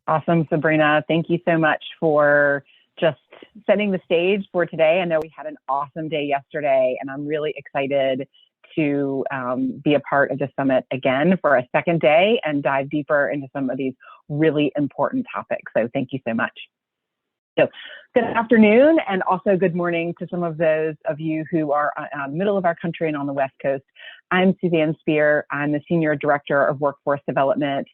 Awesome, Sabrina. Thank you so much for just setting the stage for today. I know we had an awesome day yesterday, and I'm really excited to be a part of the summit again for a second day and dive deeper into some of these really important topics. So thank you so much. So good afternoon, and also good morning to some of those of you who are middle of our country and on the West Coast. I'm Suzanne Speer. I'm the Senior Director of Workforce Development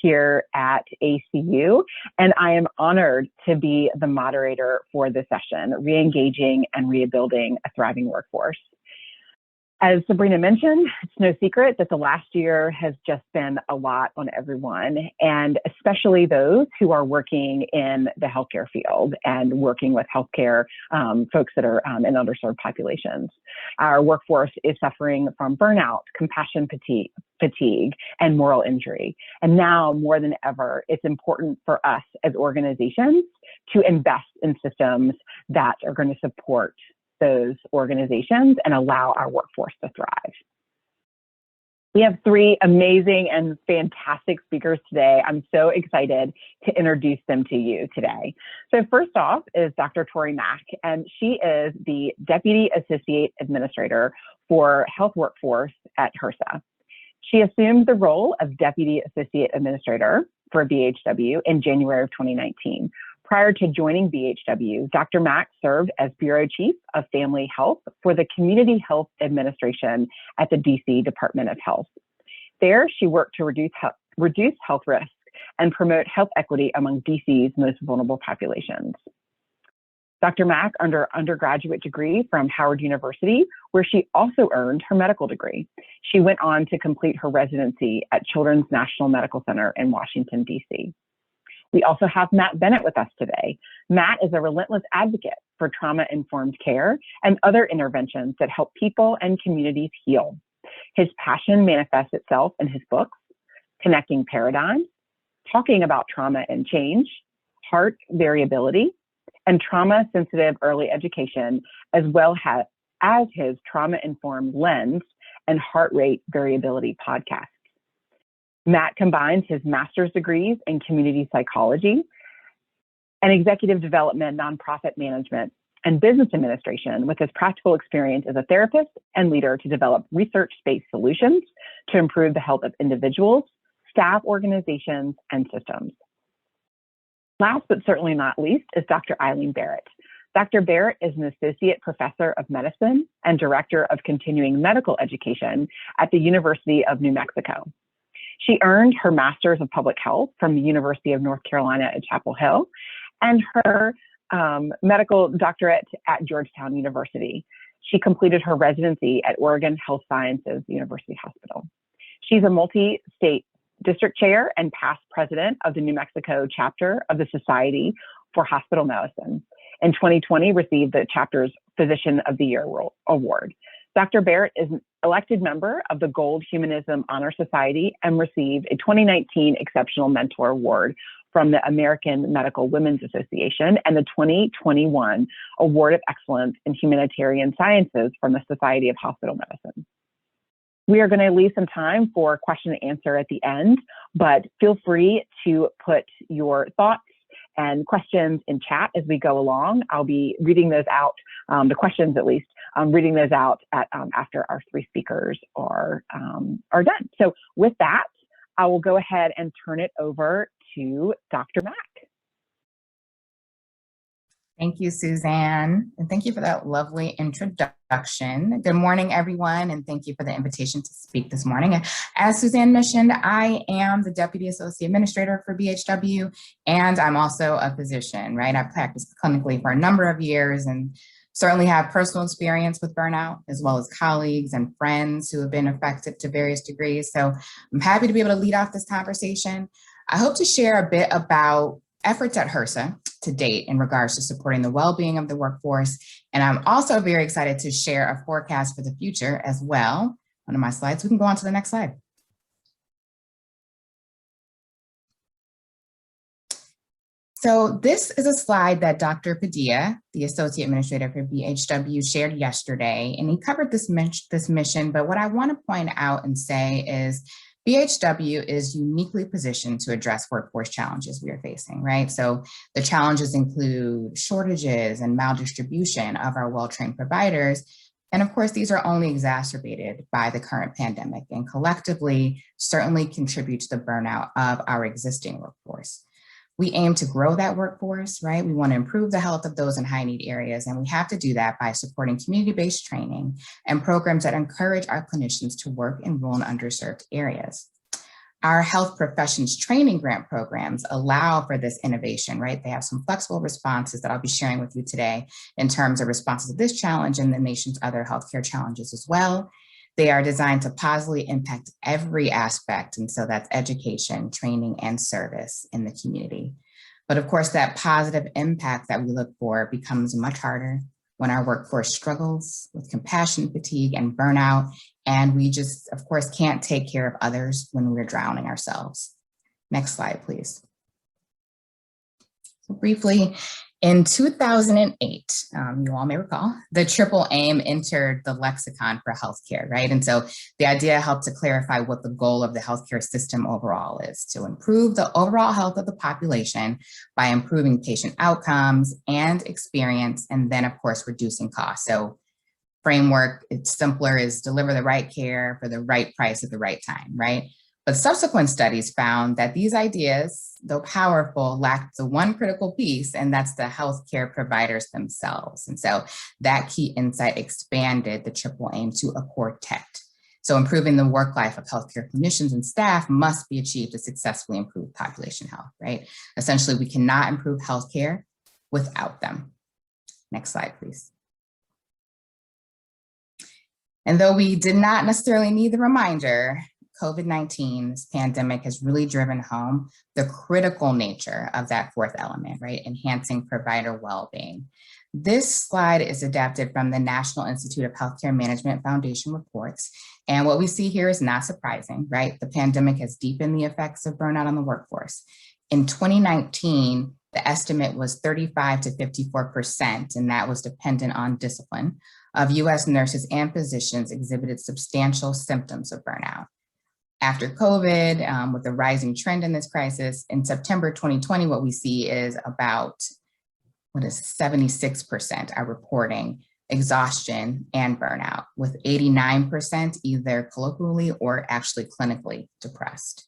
here at ACU, and I am honored to be the moderator for this session, Reengaging and Rebuilding a Thriving Workforce. As Sabrina mentioned, it's no secret that the last year has just been a lot on everyone, and especially those who are working in the healthcare field and working with healthcare folks that are in underserved populations. Our workforce is suffering from burnout, compassion fatigue, and moral injury. And now more than ever, it's important for us as organizations to invest in systems that are going to support those organizations and allow our workforce to thrive. We have three amazing and fantastic speakers today. I'm so excited to introduce them to you today. So first off is Dr. Torey Mack, and she is the Deputy Associate Administrator for Health Workforce at HRSA. She assumed the role of Deputy Associate Administrator for BHW in January of 2019. Prior to joining BHW, Dr. Mack served as Bureau Chief of Family Health for the Community Health Administration at the DC Department of Health. There, she worked to reduce health risk and promote health equity among DC's most vulnerable populations. Dr. Mack earned her undergraduate degree from Howard University, where she also earned her medical degree. She went on to complete her residency at Children's National Medical Center in Washington, DC. We also have Matt Bennett with us today. Matt is a relentless advocate for trauma-informed care and other interventions that help people and communities heal. His passion manifests itself in his books, Connecting Paradigms, Talking About Trauma and Change, Heart Variability, and Trauma-Sensitive Early Education, as well as his Trauma-Informed Lens and Heart Rate Variability podcast. Matt combines his master's degrees in community psychology and executive development, nonprofit management, and business administration with his practical experience as a therapist and leader to develop research-based solutions to improve the health of individuals, staff, organizations, and systems. Last but certainly not least is Dr. Eileen Barrett. Dr. Barrett is an associate professor of medicine and director of continuing medical education at the University of New Mexico. She earned her Master's of Public Health from the University of North Carolina at Chapel Hill and her medical doctorate at Georgetown University. She completed her residency at Oregon Health Sciences University Hospital. She's a multi-state district chair and past president of the New Mexico chapter of the Society for Hospital Medicine. In 2020, received the chapter's Physician of the Year Award. Dr. Barrett is an elected member of the Gold Humanism Honor Society and received a 2019 Exceptional Mentor Award from the American Medical Women's Association and the 2021 Award of Excellence in Humanitarian Sciences from the Society of Hospital Medicine. We are going to leave some time for question and answer at the end, but feel free to put your thoughts and questions in chat as we go along. I'll be reading those out, the questions at least, reading those out after our three speakers are done. So with that, I will go ahead and turn it over to Dr. Mack. Thank you, Suzanne, and thank you for that lovely introduction. Good morning, everyone, and thank you for the invitation to speak this morning. As Suzanne mentioned, I am the Deputy Associate Administrator for BHW, and I'm also a physician, right? I've practiced clinically for a number of years and certainly have personal experience with burnout, as well as colleagues and friends who have been affected to various degrees. So I'm happy to be able to lead off this conversation. I hope to share a bit about efforts at HRSA to date in regards to supporting the well-being of the workforce. And I'm also very excited to share a forecast for the future as well. One of my slides, we can go on to the next slide. So this is a slide that Dr. Padilla, the Associate Administrator for BHW, shared yesterday, and he covered this mission, but what I want to point out and say is BHW is uniquely positioned to address workforce challenges we are facing, right? So the challenges include shortages and maldistribution of our well-trained providers. And of course, these are only exacerbated by the current pandemic and collectively certainly contribute to the burnout of our existing workforce. We aim to grow that workforce, right? We want to improve the health of those in high need areas, and we have to do that by supporting community-based training and programs that encourage our clinicians to work in rural and underserved areas. Our health professions training grant programs allow for this innovation, right? They have some flexible responses that I'll be sharing with you today in terms of responses to this challenge and the nation's other healthcare challenges as well. They are designed to positively impact every aspect. And so that's education, training, and service in the community. But of course, that positive impact that we look for becomes much harder when our workforce struggles with compassion fatigue and burnout. And we just, of course, can't take care of others when we're drowning ourselves. Next slide, please. So briefly, in 2008, you all may recall, the triple aim entered the lexicon for healthcare, right? And so the idea helped to clarify what the goal of the healthcare system overall is: to improve the overall health of the population by improving patient outcomes and experience, and then of course, reducing costs. So framework, it's simpler, is deliver the right care for the right price at the right time, right? But subsequent studies found that these ideas, though powerful, lacked the one critical piece, and that's the healthcare providers themselves. And so that key insight expanded the triple aim to a quartet. So improving the work life of healthcare clinicians and staff must be achieved to successfully improve population health, right? Essentially, we cannot improve healthcare without them. Next slide, please. And though we did not necessarily need the reminder, COVID-19, this pandemic has really driven home the critical nature of that fourth element, right? Enhancing provider well-being. This slide is adapted from the National Institute of Healthcare Management Foundation reports. And what we see here is not surprising, right? The pandemic has deepened the effects of burnout on the workforce. In 2019, the estimate was 35 to 54%, and that was dependent on discipline, of US nurses and physicians exhibited substantial symptoms of burnout. After COVID, with the rising trend in this crisis, in September 2020, what we see is about, 76% are reporting exhaustion and burnout, with 89% either colloquially or actually clinically depressed.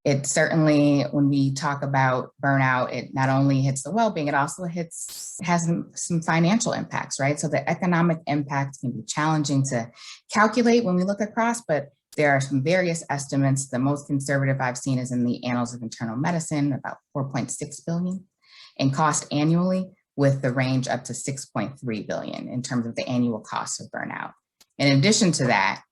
It certainly, when we talk about burnout, it not only hits the well-being, it also has some financial impacts, right? So the economic impact can be challenging to calculate when we look across, but there are some various estimates. The most conservative I've seen is in the Annals of Internal Medicine, about 4.6 billion in cost annually, with the range up to 6.3 billion in terms of the annual cost of burnout. In addition to that,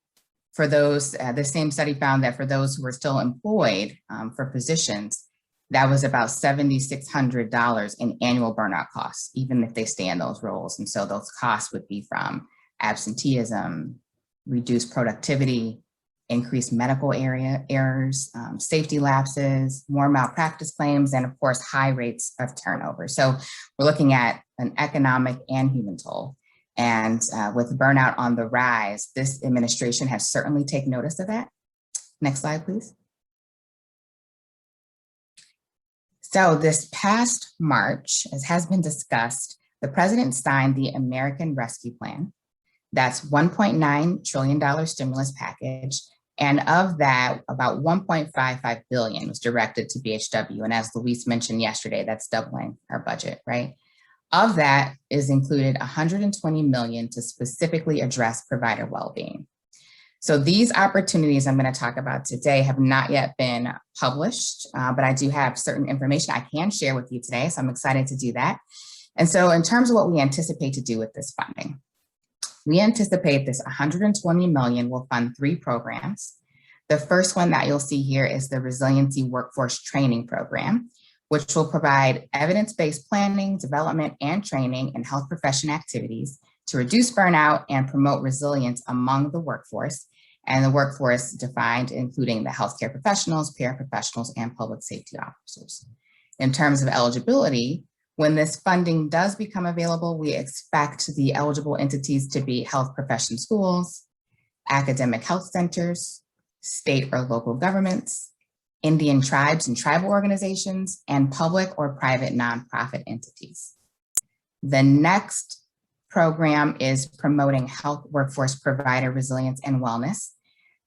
for those, the same study found that for those who were still employed, for physicians, that was about $7,600 in annual burnout costs, even if they stay in those roles. And so those costs would be from absenteeism, reduced productivity, increased medical errors, safety lapses, more malpractice claims, and of course, high rates of turnover. So we're looking at an economic and human toll. And with burnout on the rise, this administration has certainly taken notice of that. Next slide, please. So this past March, as has been discussed, the president signed the American Rescue Plan. That's $1.9 trillion stimulus package. And of that, about 1.55 billion was directed to BHW. And as Luis mentioned yesterday, that's doubling our budget, right? Of that is included 120 million to specifically address provider well-being. So these opportunities I'm going to talk about today have not yet been published, but I do have certain information I can share with you today. So I'm excited to do that. And so in terms of what we anticipate to do with this funding, we anticipate this 120 million will fund 3 programs. The first one that you'll see here is the Resiliency Workforce Training Program, which will provide evidence-based planning, development, and training in health profession activities to reduce burnout and promote resilience among the workforce. And the workforce defined including the healthcare professionals, paraprofessionals, and public safety officers. In terms of eligibility, when this funding does become available, we expect the eligible entities to be health profession schools, academic health centers, state or local governments, Indian tribes and tribal organizations, and public or private nonprofit entities. The next program is promoting health workforce provider resilience and wellness.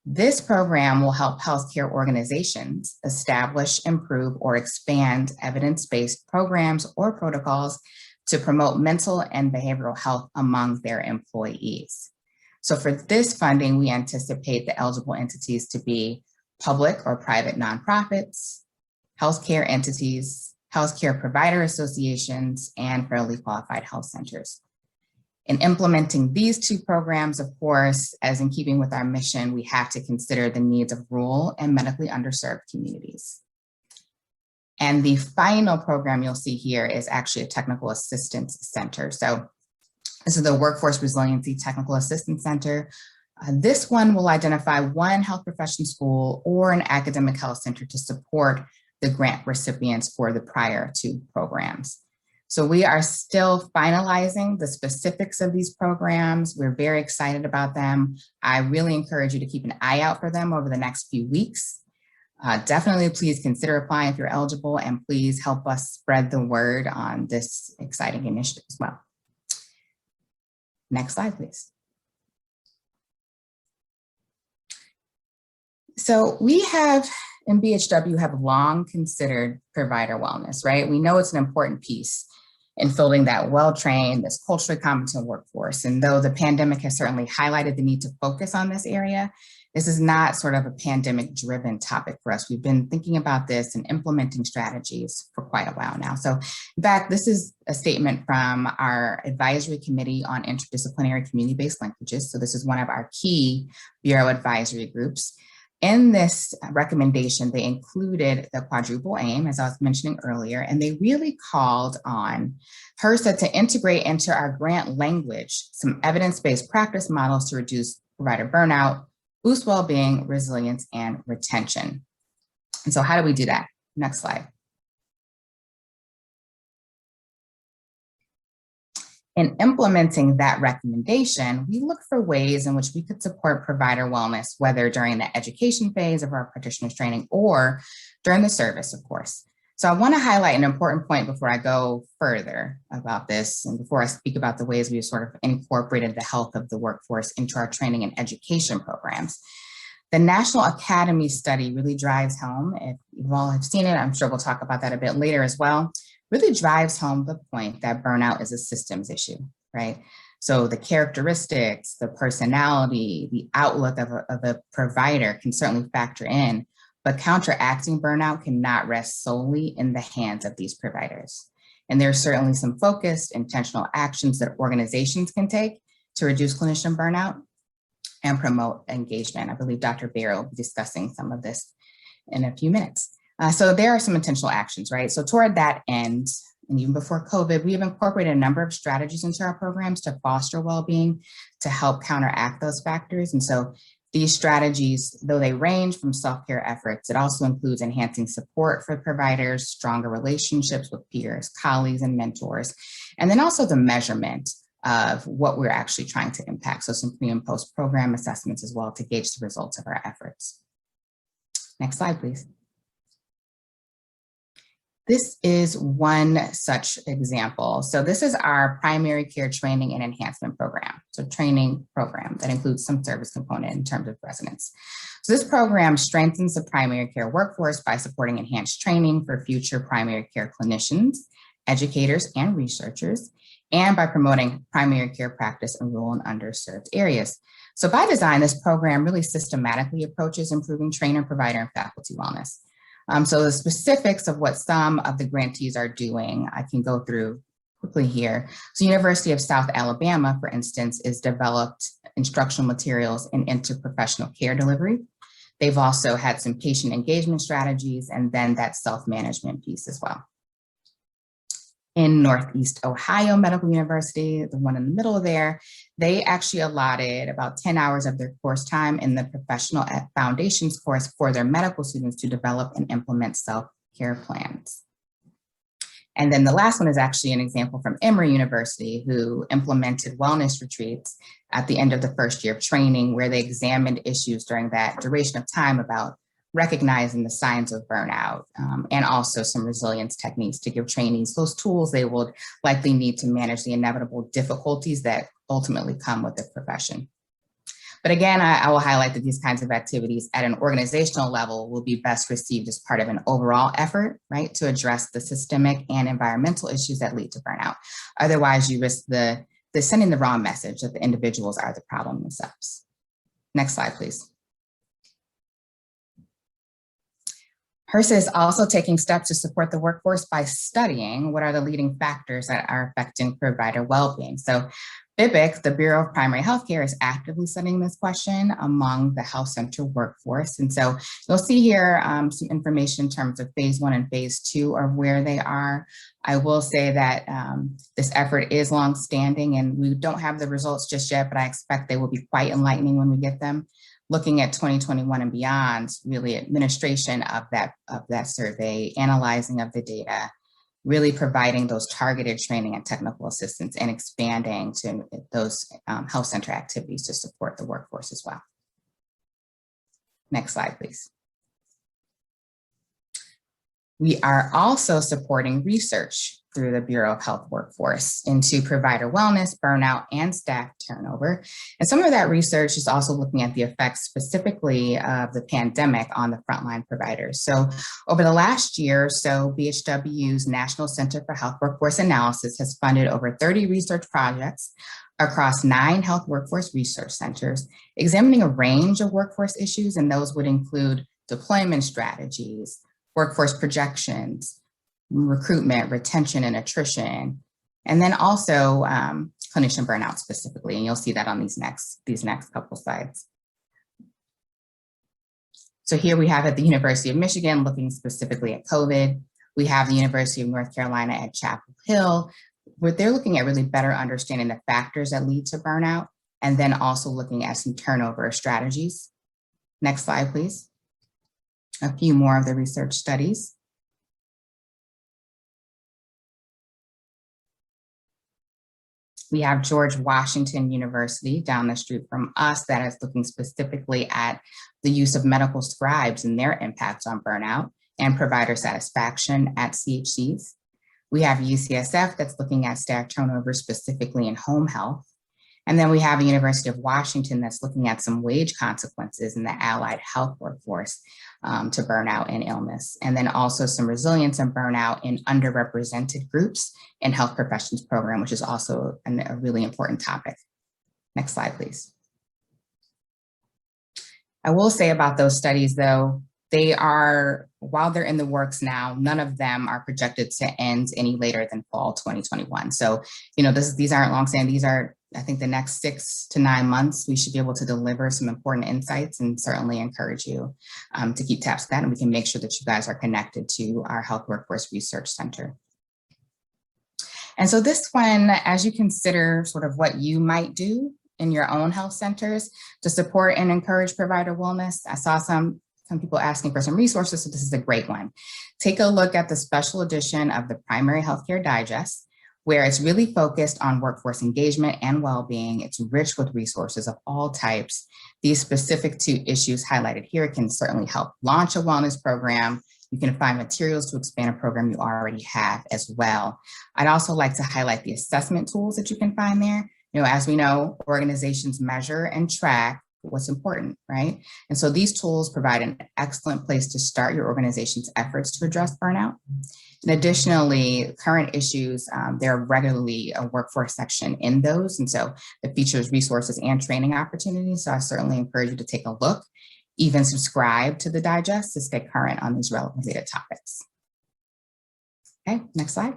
This program will help healthcare organizations establish, improve, or expand evidence-based programs or protocols to promote mental and behavioral health among their employees. So for this funding, we anticipate the eligible entities to be public or private nonprofits, healthcare entities, healthcare provider associations, and federally qualified health centers. In implementing these two programs, of course, as in keeping with our mission, we have to consider the needs of rural and medically underserved communities. And the final program you'll see here is actually a technical assistance center. So this is the Workforce Resiliency Technical Assistance Center. This one will identify one health profession school or an academic health center to support the grant recipients for the prior two programs. So we are still finalizing the specifics of these programs. We're very excited about them. I really encourage you to keep an eye out for them over the next few weeks. Definitely please consider applying if you're eligible, and please help us spread the word on this exciting initiative as well. Next slide, please. So we have, in BHW, have long considered provider wellness, right? We know it's an important piece in building that well-trained, this culturally competent workforce. And though the pandemic has certainly highlighted the need to focus on this area, this is not sort of a pandemic-driven topic for us. We've been thinking about this and implementing strategies for quite a while now. So in fact, this is a statement from our advisory committee on interdisciplinary community-based linkages. So this is one of our key Bureau advisory groups. In this recommendation, they included the quadruple aim, as I was mentioning earlier, and they really called on HRSA to integrate into our grant language some evidence-based practice models to reduce provider burnout, boost well-being, resilience, and retention. And so how do we do that? Next slide. In implementing that recommendation, we look for ways in which we could support provider wellness, whether during the education phase of our practitioner's training or during the service, of course. So I want to highlight an important point before I go further about this and before I speak about the ways we've sort of incorporated the health of the workforce into our training and education programs. The National Academy study really drives home, if you all have seen it, I'm sure we'll talk about that a bit later as well, really drives home the point that burnout is a systems issue, right? So the characteristics, the personality, the outlook of a provider can certainly factor in, but counteracting burnout cannot rest solely in the hands of these providers. And there's certainly some focused, intentional actions that organizations can take to reduce clinician burnout and promote engagement. I believe Dr. Barrett will be discussing some of this in a few minutes. So there are some intentional actions, right? So toward that end, and even before COVID, we have incorporated a number of strategies into our programs to foster well-being, to help counteract those factors. And so these strategies, though they range from self-care efforts, it also includes enhancing support for providers, stronger relationships with peers, colleagues, and mentors, and then also the measurement of what we're actually trying to impact. So some pre and post program assessments as well to gauge the results of our efforts. Next slide, please. This is one such example. So this is our primary care training and enhancement program. So training program that includes some service component in terms of residents. So this program strengthens the primary care workforce by supporting enhanced training for future primary care clinicians, educators, and researchers, and by promoting primary care practice in rural and underserved areas. So by design, this program really systematically approaches improving trainer, provider, and faculty wellness. So the specifics of what some of the grantees are doing, I can go through quickly here. So University of South Alabama, for instance, is developed instructional materials in interprofessional care delivery. They've also had some patient engagement strategies and then that self-management piece as well. In Northeast Ohio Medical University, the one in the middle there, they actually allotted about 10 hours of their course time in the professional foundations course for their medical students to develop and implement self-care plans. And then the last one is actually an example from Emory University, who implemented wellness retreats at the end of the first year of training, where they examined issues during that duration of time about recognizing the signs of burnout, and also some resilience techniques to give trainees those tools they would likely need to manage the inevitable difficulties that ultimately come with the profession. But again, I will highlight that these kinds of activities at an organizational level will be best received as part of an overall effort, right, to address the systemic and environmental issues that lead to burnout. Otherwise, you risk the sending the wrong message that the individuals are the problem themselves. Next slide, please. HRSA is also taking steps to support the workforce by studying what are the leading factors that are affecting provider well-being. So BIPIC, the Bureau of Primary Healthcare, is actively studying this question among the health center workforce. And so you'll see here some information in terms of phase 1 and phase 2 or where they are. I will say that this effort is longstanding and we don't have the results just yet, but I expect they will be quite enlightening when we get them. Looking at 2021 and beyond, really administration of that survey, analyzing of the data, really providing those targeted training and technical assistance and expanding to those health center activities to support the workforce as well. Next slide, please. We are also supporting research through the Bureau of Health Workforce into provider wellness, burnout, and staff turnover. And some of that research is also looking at the effects specifically of the pandemic on the frontline providers. So over the last year or so, BHW's National Center for Health Workforce Analysis has funded over 30 research projects across 9 health workforce research centers, examining a range of workforce issues, and those would include deployment strategies, workforce projections, recruitment, retention, and attrition, and then also clinician burnout specifically, and you'll see that on these next couple slides. So here we have at the University of Michigan looking specifically at COVID. We have the University of North Carolina at Chapel Hill, where they're looking at really better understanding the factors that lead to burnout, and then also looking at some turnover strategies. Next slide, please. A few more of the research studies. We have George Washington University down the street from us that is looking specifically at the use of medical scribes and their impacts on burnout and provider satisfaction at CHCs. We have UCSF that's looking at staff turnover specifically in home health. And then we have the University of Washington that's looking at some wage consequences in the allied health workforce to burnout and illness. And then also some resilience and burnout in underrepresented groups in health professions program, which is also a really important topic. Next slide, please. I will say about those studies though, they are, while they're in the works now, none of them are projected to end any later than fall 2021. So, you know, these aren't long-standing, these are, I think the next 6 to 9 months, we should be able to deliver some important insights and certainly encourage you to keep tabs on that, and we can make sure that you guys are connected to our Health Workforce Research Center. And so this one, as you consider sort of what you might do in your own health centers to support and encourage provider wellness, I saw some people asking for some resources, so this is a great one. Take a look at the special edition of the Primary Healthcare Digest, where it's really focused on workforce engagement and well-being. It's rich with resources of all types. These specific to issues highlighted here can certainly help launch a wellness program. You can find materials to expand a program you already have as well. I'd also like to highlight the assessment tools that you can find there. You know, as we know, organizations measure and track what's important, right? And so these tools provide an excellent place to start your organization's efforts to address burnout. And additionally, current issues, there are regularly a workforce section in those. And so it features resources and training opportunities. So I certainly encourage you to take a look, even subscribe to the digest to stay current on these relevant data topics. Okay, next slide.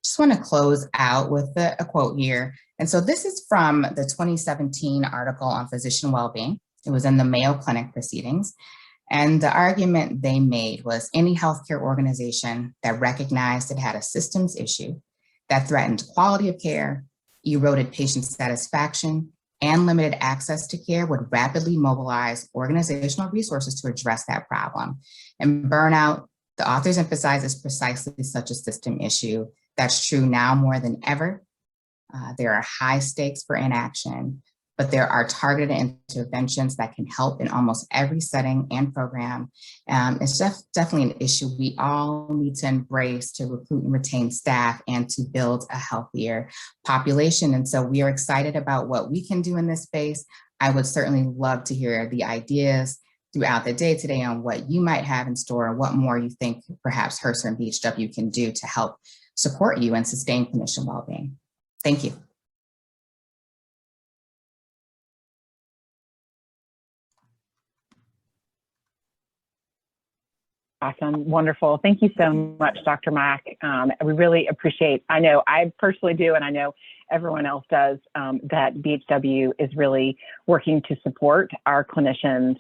Just want to close out with a quote here. And so this is from the 2017 article on physician well-being. It was in the Mayo Clinic proceedings. And the argument they made was any healthcare organization that recognized it had a systems issue that threatened quality of care, eroded patient satisfaction, and limited access to care would rapidly mobilize organizational resources to address that problem. And burnout, the authors emphasize, is precisely such a system issue. That's true now more than ever. There are high stakes for inaction, but there are targeted interventions that can help in almost every setting and program. It's definitely an issue we all need to embrace to recruit and retain staff and to build a healthier population. And so we are excited about what we can do in this space. I would certainly love to hear the ideas throughout the day today on what you might have in store and what more you think perhaps HRSA and BHW can do to help support you and sustain clinician well-being. Thank you. Awesome. Wonderful. Thank you so much, Dr. Mack. We really appreciate, I know I personally do, and I know everyone else does, that BHW is really working to support our clinicians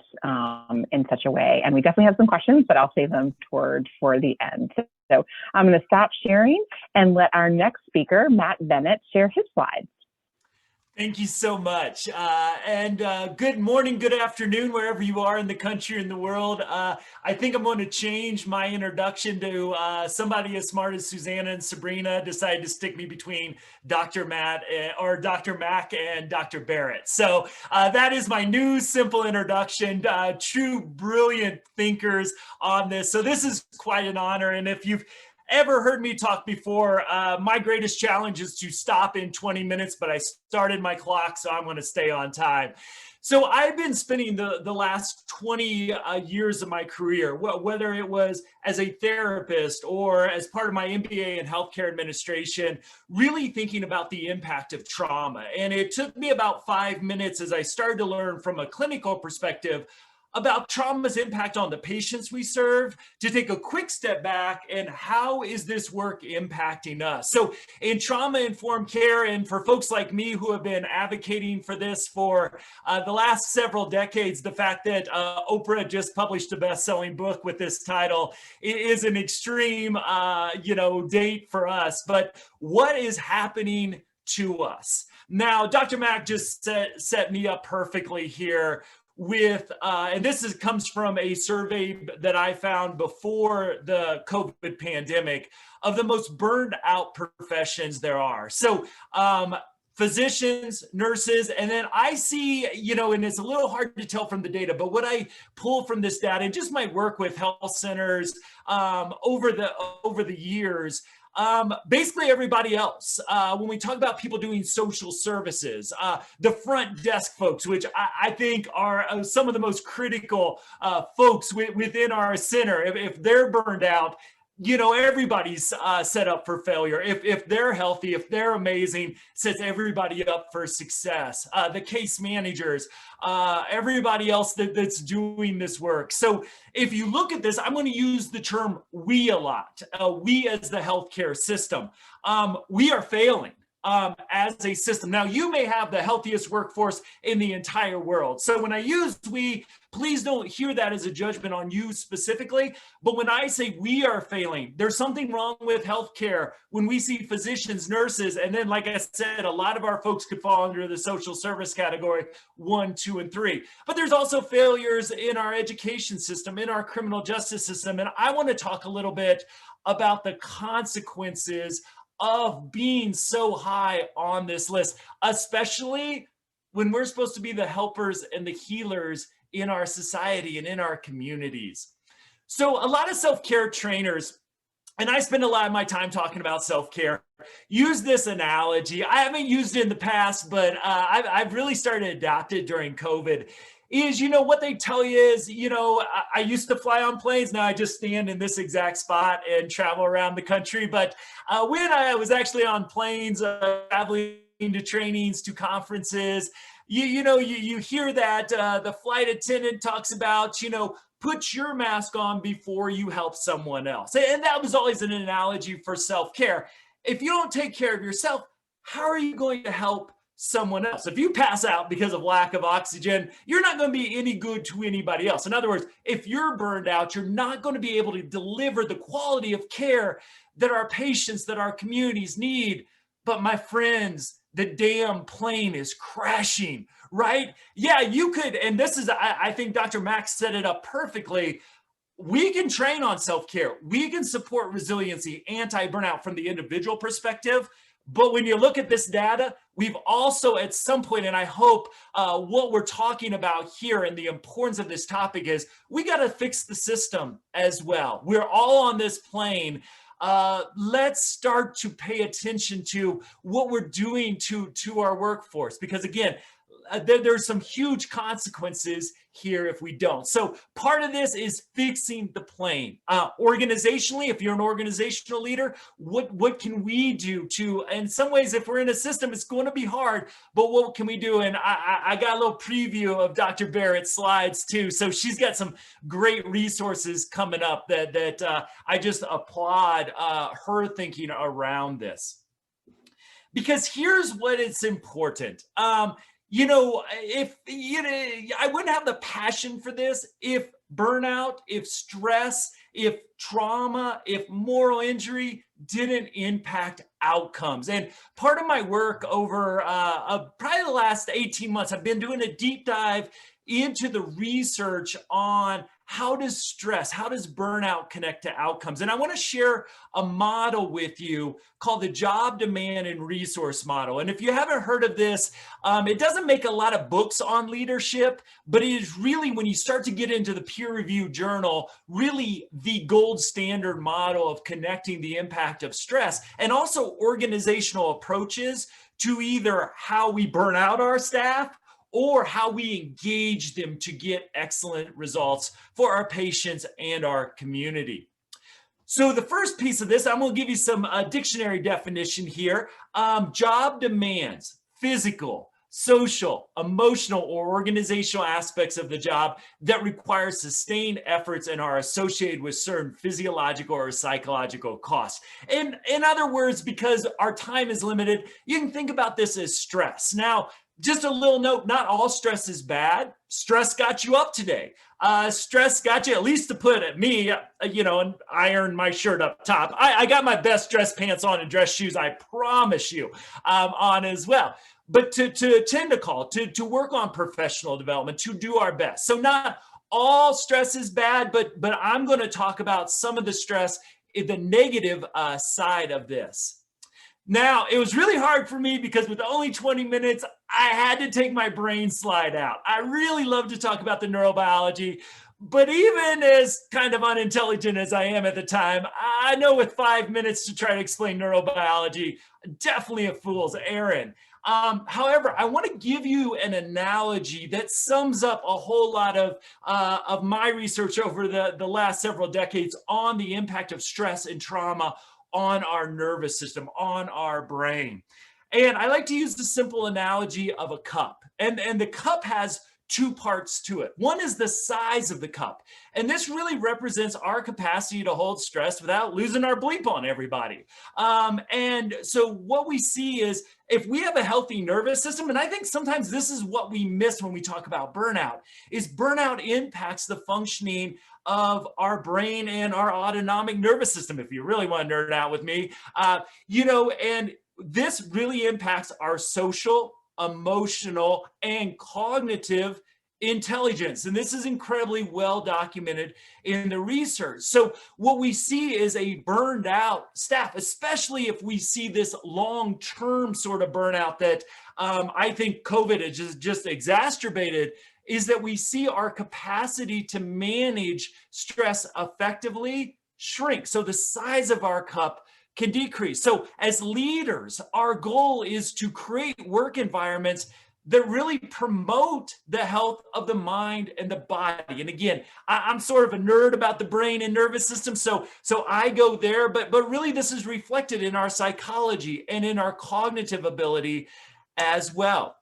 in such a way. And we definitely have some questions, but I'll save them for the end. So I'm going to stop sharing and let our next speaker, Matt Bennett, share his slides. Thank you so much. Good morning, good afternoon, wherever you are in the country and the world. I think I'm going to change my introduction to somebody as smart as Suzanne and Sabrina decided to stick me between Dr. Mack and Dr. Barrett. So that is my new simple introduction. True brilliant thinkers on this. So this is quite an honor. And if you've ever heard me talk before, my greatest challenge is to stop in 20 minutes, but I started my clock, so I'm going to stay on time. So I've been spending the last 20 years of my career, whether it was as a therapist or as part of my MBA in healthcare administration, really thinking about the impact of trauma. And it took me about 5 minutes as I started to learn from a clinical perspective about trauma's impact on the patients we serve, to take a quick step back and how is this work impacting us? So in trauma-informed care, and for folks like me who have been advocating for this for the last several decades, the fact that Oprah just published a best-selling book with this title is an extreme date for us. But what is happening to us? Now, Dr. Mack just set me up perfectly here with, and this comes from a survey that I found before the COVID pandemic of the most burned out professions there are. So physicians, nurses, and then I see, and it's a little hard to tell from the data, but what I pull from this data, and just my work with health centers over the years, basically everybody else. When we talk about people doing social services, the front desk folks, which I think are some of the most critical folks within our center, if they're burned out, everybody's set up for failure. If they're healthy, if they're amazing, sets everybody up for success. The case managers, everybody else that's doing this work. So if you look at this, I'm going to use the term we a lot. We as the healthcare system, we are failing as a system. Now, you may have the healthiest workforce in the entire world. So when I use we, please don't hear that as a judgment on you specifically. But when I say we are failing, there's something wrong with healthcare when we see physicians, nurses, and then, like I said, a lot of our folks could fall under the social service category 1, 2, and 3. But there's also failures in our education system, in our criminal justice system. And I want to talk a little bit about the consequences of being so high on this list, especially when we're supposed to be the helpers and the healers in our society and in our communities. So a lot of self-care trainers, and I spend a lot of my time talking about self-care, use this analogy. I haven't used it in the past, but I've really started to adopt it during COVID. Is, what they tell you is, I used to fly on planes. Now I just stand in this exact spot and travel around the country. But when I was actually on planes, traveling to trainings, to conferences, you hear that the flight attendant talks about, put your mask on before you help someone else. And that was always an analogy for self-care. If you don't take care of yourself, how are you going to help someone else? If you pass out because of lack of oxygen, you're not going to be any good to anybody else. In other words, if you're burned out, you're not going to be able to deliver the quality of care that our patients, that our communities need. But my friends, the damn plane is crashing, right? Yeah, you could, and this is, I think Dr. Mack set it up perfectly. We can train on self-care. We can support resiliency, anti-burnout from the individual perspective. But when you look at this data, we've also at some point, and I hope what we're talking about here and the importance of this topic is we got to fix the system as well. We're all on this plane. Let's start to pay attention to what we're doing to our workforce, because again, there's some huge consequences here if we don't. So part of this is fixing the plane. Organizationally, if you're an organizational leader, what can we do to, in some ways, if we're in a system, it's going to be hard, but what can we do? And I got a little preview of Dr. Barrett's slides too. So she's got some great resources coming up that I just applaud her thinking around this. Because here's what it's important. You know, if I wouldn't have the passion for this if burnout, if stress, if trauma, if moral injury didn't impact outcomes. And part of my work over probably the last 18 months, I've been doing a deep dive into the research on how does stress, how does burnout connect to outcomes? And I want to share a model with you called the job demand and resource model. And if you haven't heard of this, it doesn't make a lot of books on leadership, but it is really, when you start to get into the peer-reviewed journal, really the gold standard model of connecting the impact of stress and also organizational approaches to either how we burn out our staff or how we engage them to get excellent results for our patients and our community. So the first piece of this, I'm going to give you some dictionary definition here. Job demands physical, social, emotional, or organizational aspects of the job that require sustained efforts and are associated with certain physiological or psychological costs. And in other words, because our time is limited, you can think about this as stress. Now, just a little note, not all stress is bad. Stress got you up today. Stress got you, at least to put it, me, you know, and iron my shirt up top. I got my best dress pants on and dress shoes, I promise you, on as well. But to attend a call, to work on professional development, to do our best. So not all stress is bad, but I'm going to talk about some of the stress, the negative side of this. Now, it was really hard for me because with only 20 minutes, I had to take my brain slide out. I really love to talk about the neurobiology, but even as kind of unintelligent as I am at the time, I know with 5 minutes to try to explain neurobiology, definitely a fool's errand. However, I want to give you an analogy that sums up a whole lot of my research over the last several decades on the impact of stress and trauma on our nervous system, on our brain. And I like to use the simple analogy of a cup. And the cup has two parts to it. One is the size of the cup. And this really represents our capacity to hold stress without losing our bleep on everybody. And so what we see is if we have a healthy nervous system, and I think sometimes this is what we miss when we talk about burnout, is burnout impacts the functioning of our brain and our autonomic nervous system, if you really want to nerd out with me, you know, and this really impacts our social, emotional, and cognitive intelligence. And this is incredibly well documented in the research. So what we see is a burned out staff, especially if we see this long-term sort of burnout that I think COVID has just exacerbated, is that we see our capacity to manage stress effectively shrink. So the size of our cup can decrease. So as leaders, our goal is to create work environments that really promote the health of the mind and the body. And again, I'm sort of a nerd about the brain and nervous system, so I go there, but really this is reflected in our psychology and in our cognitive ability as well.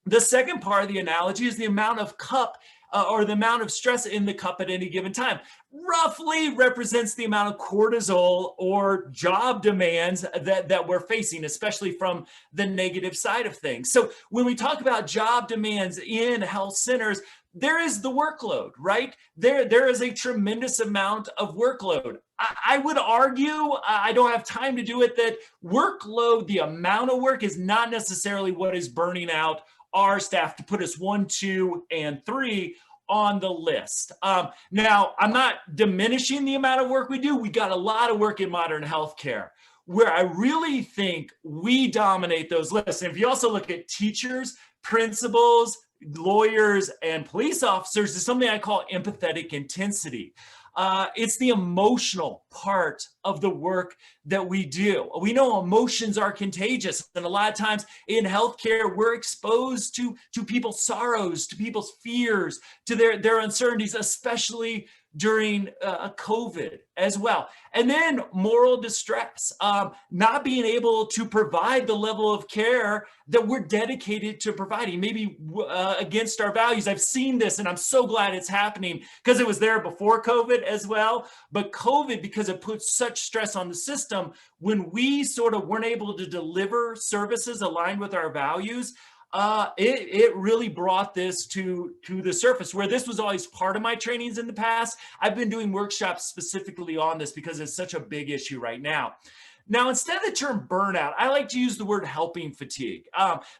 The second part of the analogy is the amount of cup or the amount of stress in the cup at any given time. Roughly represents the amount of cortisol or job demands that we're facing, especially from the negative side of things. So when we talk about job demands in health centers, there is the workload, right? There is a tremendous amount of workload. I would argue, I don't have time to do it, that workload, the amount of work, is not necessarily what is burning out our staff to put us 1, 2, and 3 on the list. Now, I'm not diminishing the amount of work we do. We got a lot of work in modern healthcare. Where I really think we dominate those lists, and if you also look at teachers, principals, lawyers, and police officers, is something I call empathetic intensity. It's the emotional part of the work that we do. We know emotions are contagious, and a lot of times in healthcare, we're exposed to people's sorrows, to people's fears, to their uncertainties, especially during COVID as well. And then moral distress, not being able to provide the level of care that we're dedicated to providing, maybe against our values. I've seen this, and I'm so glad it's happening because it was there before COVID as well. But COVID, because it puts such stress on the system, when we sort of weren't able to deliver services aligned with our values, it really brought this to the surface, where this was always part of my trainings in the past. I've been doing workshops specifically on this because it's such a big issue right now. Now, instead of the term burnout, I like to use the word helping fatigue,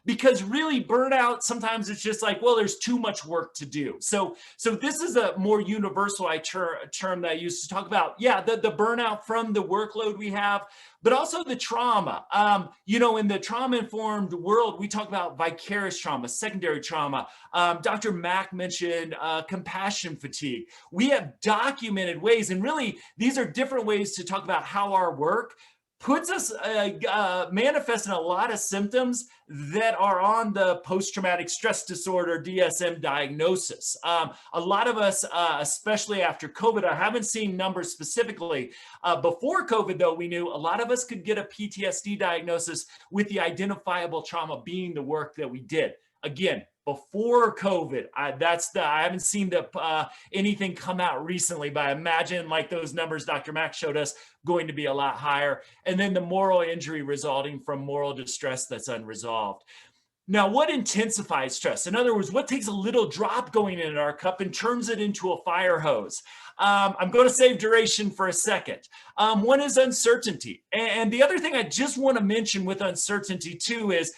because really burnout, sometimes it's just like, well, there's too much work to do. So this is a more universal term that I use to talk about, the burnout from the workload we have, but also the trauma. In the trauma-informed world, we talk about vicarious trauma, secondary trauma. Dr. Mack mentioned compassion fatigue. We have documented ways, and really, these are different ways to talk about how our work puts us, manifest in a lot of symptoms that are on the post-traumatic stress disorder, DSM diagnosis. A lot of us, especially after COVID, I haven't seen numbers specifically. Before COVID, though, we knew a lot of us could get a PTSD diagnosis with the identifiable trauma being the work that we did. Again, before COVID, I haven't seen anything come out recently, but I imagine, like those numbers Dr. Mack showed us, going to be a lot higher. And then the moral injury resulting from moral distress that's unresolved. Now, what intensifies stress? In other words, what takes a little drop going in our cup and turns it into a fire hose? I'm going to save duration for a second. One is uncertainty. And the other thing I just want to mention with uncertainty too is,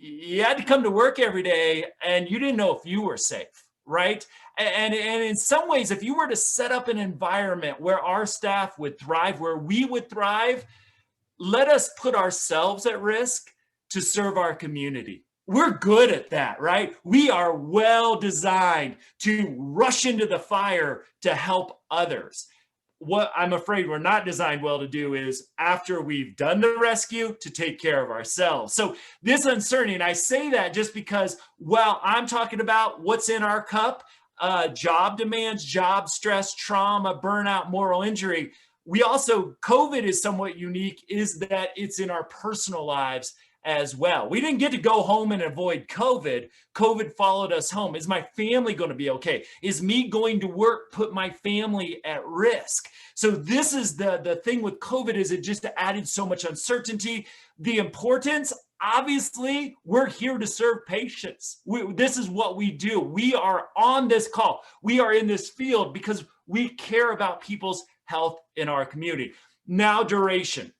you had to come to work every day and you didn't know if you were safe, right? And in some ways, if you were to set up an environment where our staff would thrive, where we would thrive, let us put ourselves at risk to serve our community. We're good at that, right? We are well designed to rush into the fire to help others. What I'm afraid we're not designed well to do is, after we've done the rescue, to take care of ourselves. So this uncertainty, and I say that just because while I'm talking about what's in our cup, job demands, job stress, trauma, burnout, moral injury, we also, COVID is somewhat unique, is that it's in our personal lives as well. We didn't get to go home and avoid COVID. COVID followed us home. Is my family going to be okay? Is me going to work put my family at risk? So this is the thing with COVID, is it just added so much uncertainty. The importance, obviously, we're here to serve patients. This is what we do. We are on this call. We are in this field because we care about people's health in our community. Now, duration.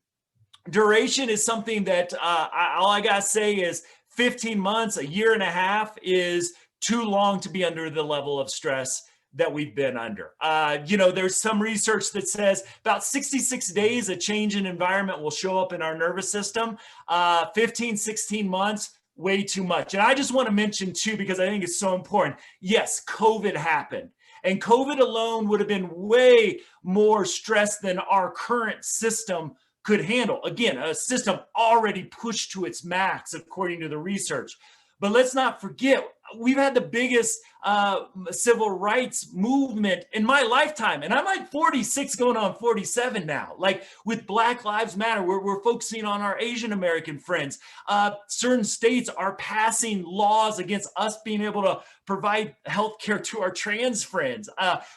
Duration is something that all I got to say is 15 months, a year and a half is too long to be under the level of stress that we've been under. There's some research that says about 66 days, a change in environment will show up in our nervous system. 15, 16 months, way too much. And I just want to mention too, because I think it's so important. Yes, COVID happened. And COVID alone would have been way more stress than our current system could handle. Again, a system already pushed to its max, according to the research. But let's not forget, we've had the biggest civil rights movement in my lifetime. And I'm like 46 going on 47 now. Like with Black Lives Matter, we're focusing on our Asian American friends. Certain states are passing laws against us being able to provide healthcare to our trans friends.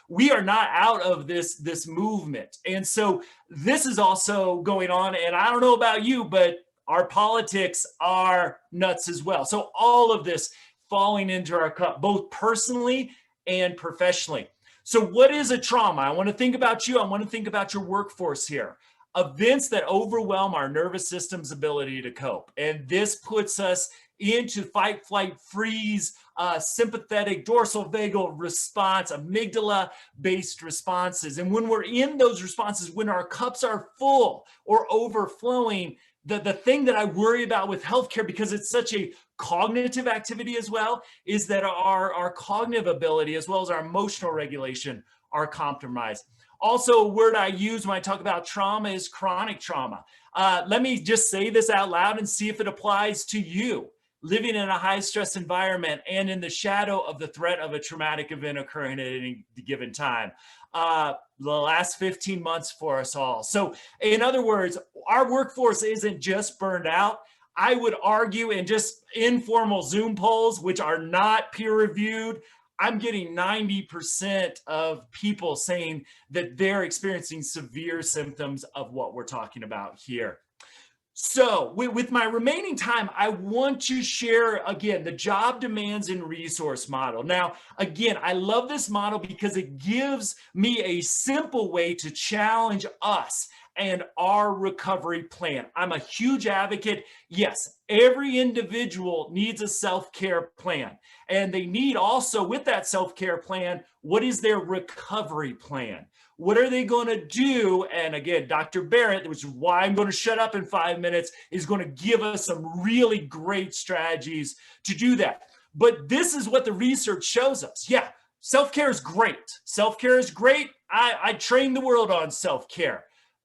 We are not out of this movement. And so this is also going on. And I don't know about you, but our politics are nuts as well. So all of this falling into our cup, both personally and professionally. So what is a trauma? I want to think about you. I want to think about your workforce here. Events that overwhelm our nervous system's ability to cope. And this puts us into fight, flight, freeze, sympathetic, dorsal vagal response, amygdala-based responses. And when we're in those responses, when our cups are full or overflowing, the thing that I worry about with healthcare, because it's such a cognitive activity as well, is that our cognitive ability as well as our emotional regulation are compromised. Also, a word I use when I talk about trauma is chronic trauma. Let me just say this out loud and see if it applies to you. Living in a high stress environment and in the shadow of the threat of a traumatic event occurring at any given time. The last 15 months for us all. So in other words, our workforce isn't just burned out. I would argue in just informal Zoom polls, which are not peer reviewed, I'm getting 90% of people saying that they're experiencing severe symptoms of what we're talking about here. So with my remaining time, I want to share, again, the job demands and resource model. Now, again, I love this model because it gives me a simple way to challenge us and our recovery plan. I'm a huge advocate. Yes, every individual needs a self-care plan. And they need also, with that self-care plan, what is their recovery plan? What are they going to do? And again, Dr. Barrett, which is why I'm going to shut up in 5 minutes, is going to give us some really great strategies to do that. But this is what the research shows us. Yeah, self-care is great. Self-care is great. I train the world on self-care.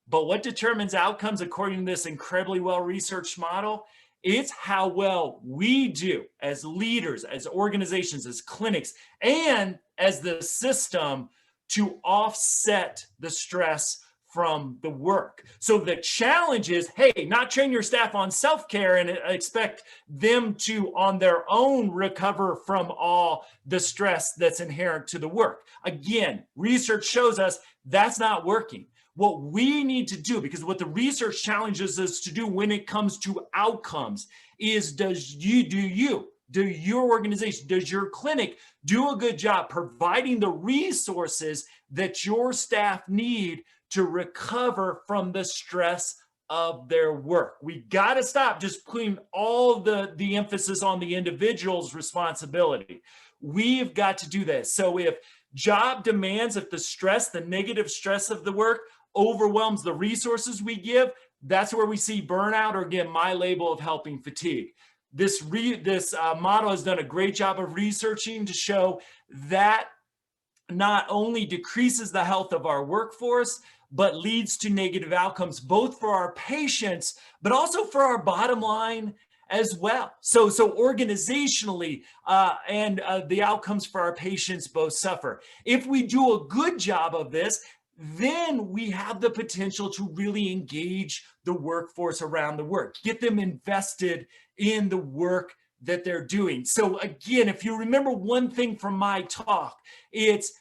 But what determines outcomes according to this incredibly well-researched model? It's how well we do as leaders, as organizations, as clinics, and as the system to offset the stress from the work. So the challenge is, hey, not train your staff on self-care and expect them to, on their own, recover from all the stress that's inherent to the work. Again, research shows us that's not working. What we need to do, because what the research challenges us to do when it comes to outcomes, is do your organization, does your clinic do a good job providing the resources that your staff need to recover from the stress of their work? We got to stop just putting all the emphasis on the individual's responsibility. We've got to do this. So if job demands, if the stress, the negative stress of the work overwhelms the resources we give, that's where we see burnout, or again, my label of helping fatigue. This model has done a great job of researching to show that not only decreases the health of our workforce, but leads to negative outcomes, both for our patients, but also for our bottom line as well. So organizationally and the outcomes for our patients both suffer. If we do a good job of this, then we have the potential to really engage the workforce around the work, get them invested in the work that they're doing. So again, if you remember one thing from my talk, it's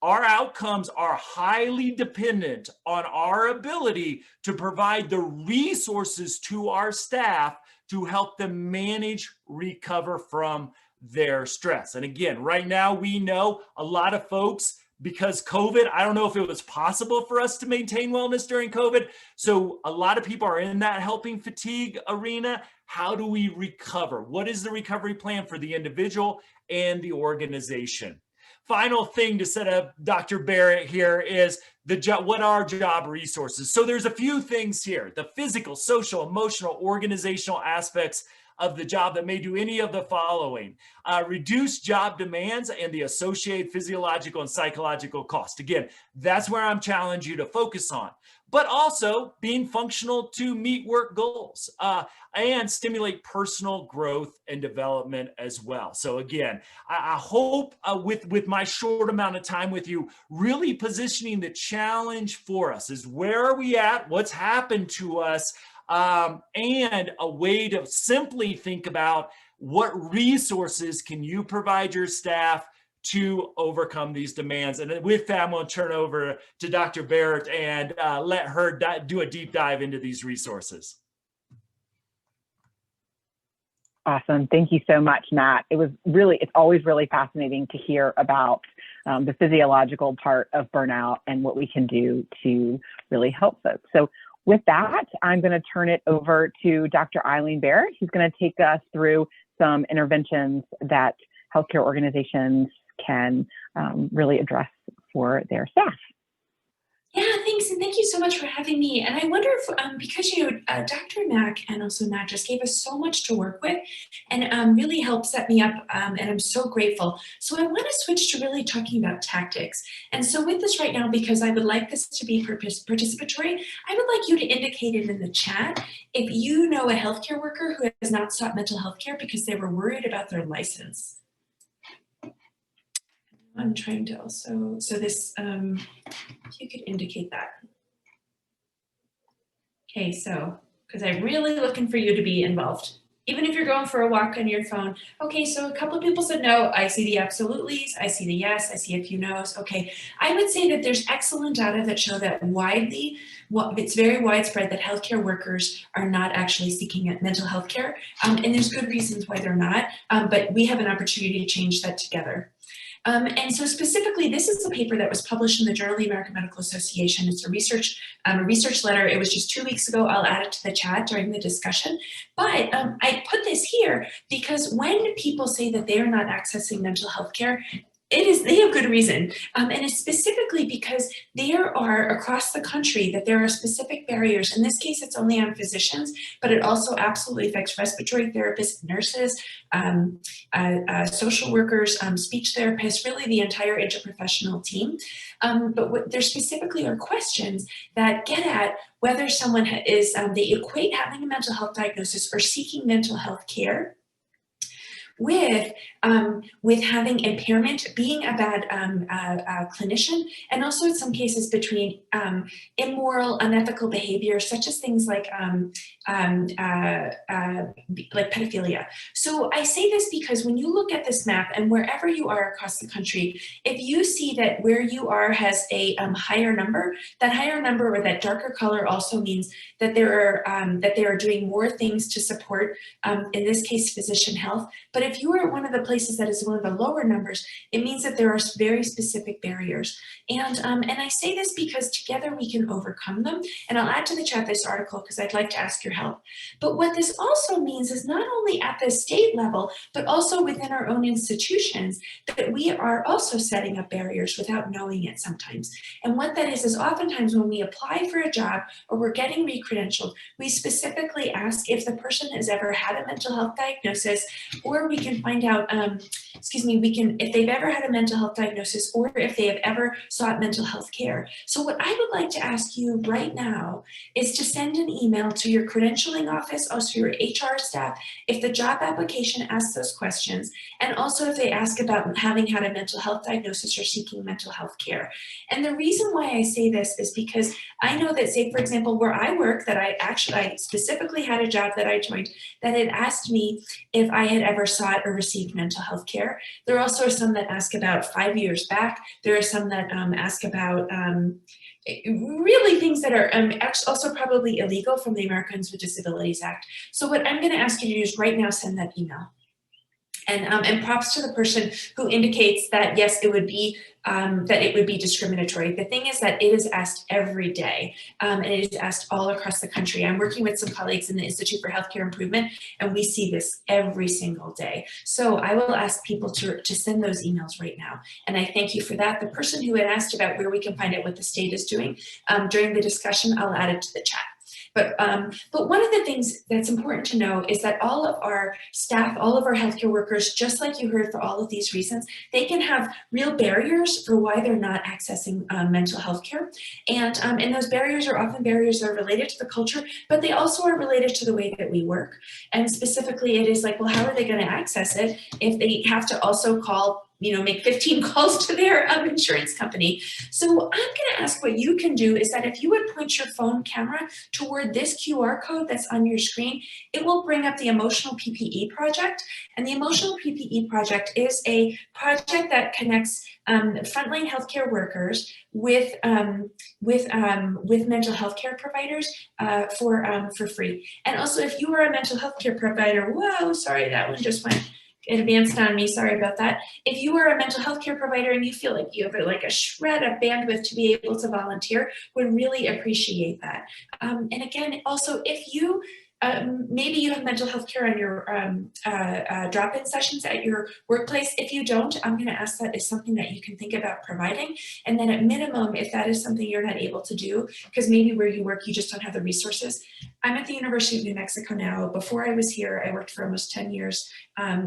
our outcomes are highly dependent on our ability to provide the resources to our staff to help them manage, recover from their stress. And again, right now we know a lot of folks, because COVID, I don't know if it was possible for us to maintain wellness during COVID. So a lot of people are in that helping fatigue arena. How do we recover? What is the recovery plan for the individual and the organization? Final thing to set up Dr. Barrett here is what are job resources? So there's a few things here: the physical, social, emotional, organizational aspects of the job that may do any of the following. Reduce job demands and the associated physiological and psychological cost. Again, that's where I'm challenging you to focus on. But also being functional to meet work goals and stimulate personal growth and development as well. So again, I hope with my short amount of time with you, really positioning the challenge for us is where are we at, what's happened to us, and a way to simply think about what resources can you provide your staff to overcome these demands. And with that, I'm going to turn over to Dr. Barrett and let her do a deep dive into these resources. Awesome. Thank you so much, Matt. It's always really fascinating to hear about the physiological part of burnout and what we can do to really help folks. So with that, I'm going to turn it over to Dr. Eileen Barrett, who's going to take us through some interventions that healthcare organizations can really address for their staff. Yeah, thanks. And thank you so much for having me. And I wonder if, because, Dr. Mack and also Matt just gave us so much to work with and really helped set me up. And I'm so grateful. So I want to switch to really talking about tactics. And so with this right now, because I would like this to be participatory, I would like you to indicate it in the chat if you know a healthcare worker who has not sought mental health care because they were worried about their license. I'm trying to also, so this, if you could indicate that. Okay, so, because I'm really looking for you to be involved. Even if you're going for a walk on your phone. Okay, so a couple of people said no. I see the absolutelys, I see the yes, I see a few no's. Okay, I would say that there's excellent data that show that it's very widespread that healthcare workers are not actually seeking mental health care. And there's good reasons why they're not, but we have an opportunity to change that together. And so specifically, this is a paper that was published in the Journal of the American Medical Association. It's a research letter. It was just 2 weeks ago. I'll add it to the chat during the discussion. But I put this here because when people say that they are not accessing mental health care, they have good reason. And it's specifically because there are across the country that there are specific barriers. In this case, it's only on physicians, but it also absolutely affects respiratory therapists, nurses, social workers, speech therapists, really the entire interprofessional team. But there specifically are questions that get at whether someone is, they equate having a mental health diagnosis or seeking mental health care with having impairment, being a bad clinician, and also in some cases between immoral, unethical behavior, such as things like pedophilia. So I say this because when you look at this map and wherever you are across the country, if you see that where you are has a higher number, that higher number or that darker color also means that they are doing more things to support, in this case, physician health. But if you are at one of the places that is one of the lower numbers, it means that there are very specific barriers. And I say this because together we can overcome them. And I'll add to the chat this article because I'd like to ask your help. But what this also means is not only at the state level, but also within our own institutions, that we are also setting up barriers without knowing it sometimes. And what that is oftentimes when we apply for a job or we're getting re-credentialed, we specifically ask if the person has ever had a mental health diagnosis, or we can find out, if they've ever had a mental health diagnosis or if they have ever sought mental health care. So what I would like to ask you right now is to send an email to your credentialing office, also your HR staff, if the job application asks those questions, and also if they ask about having had a mental health diagnosis or seeking mental health care. And the reason why I say this is because I know that, say, for example, where I work, that I specifically had a job that I joined that had asked me if I had ever sought or received mental health care. There are also some that ask about 5 years back. There are some that ask about really things that are also probably illegal from the Americans with Disabilities Act. So what I'm going to ask you to do is right now send that email. And props to the person who indicates that yes, it would be discriminatory. The thing is that it is asked every day, and it is asked all across the country. I'm working with some colleagues in the Institute for Healthcare Improvement, and we see this every single day. So I will ask people to send those emails right now, and I thank you for that. The person who had asked about where we can find out what the state is doing during the discussion, I'll add it to the chat. But one of the things that's important to know is that all of our staff, all of our healthcare workers, just like you heard for all of these reasons, they can have real barriers for why they're not accessing mental health care. And those barriers are often barriers that are related to the culture, but they also are related to the way that we work. And specifically, it is like, well, how are they going to access it if they have to also call make 15 calls to their insurance company. So I'm going to ask what you can do is that if you would point your phone camera toward this QR code that's on your screen, it will bring up the Emotional PPE Project. And the Emotional PPE Project is a project that connects frontline healthcare workers with mental health care providers for free. And also, if you are a mental health care provider, whoa, sorry, that one just went advanced on me, sorry about that. If you are a mental health care provider and you feel like you have like a shred of bandwidth to be able to volunteer, would really appreciate that. And again, also, if you maybe you have mental health care on your drop-in sessions at your workplace. If you don't, I'm going to ask that is something that you can think about providing. And then at minimum, if that is something you're not able to do, because maybe where you work, you just don't have the resources. I'm at the University of New Mexico now. Before I was here, I worked for almost 10 years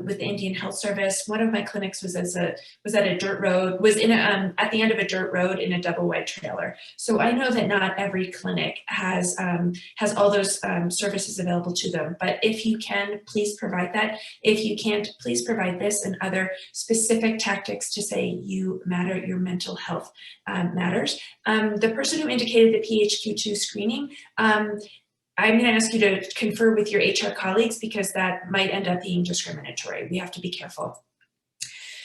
with the Indian Health Service. One of my clinics was at a dirt road, was in a, at the end of a dirt road in a double wide trailer. So I know that not every clinic has all those services available to them. But if you can, please provide that. If you can't, please provide this and other specific tactics to say you matter, your mental health matters. The person who indicated the PHQ-2 screening, I'm going to ask you to confer with your HR colleagues because that might end up being discriminatory. We have to be careful.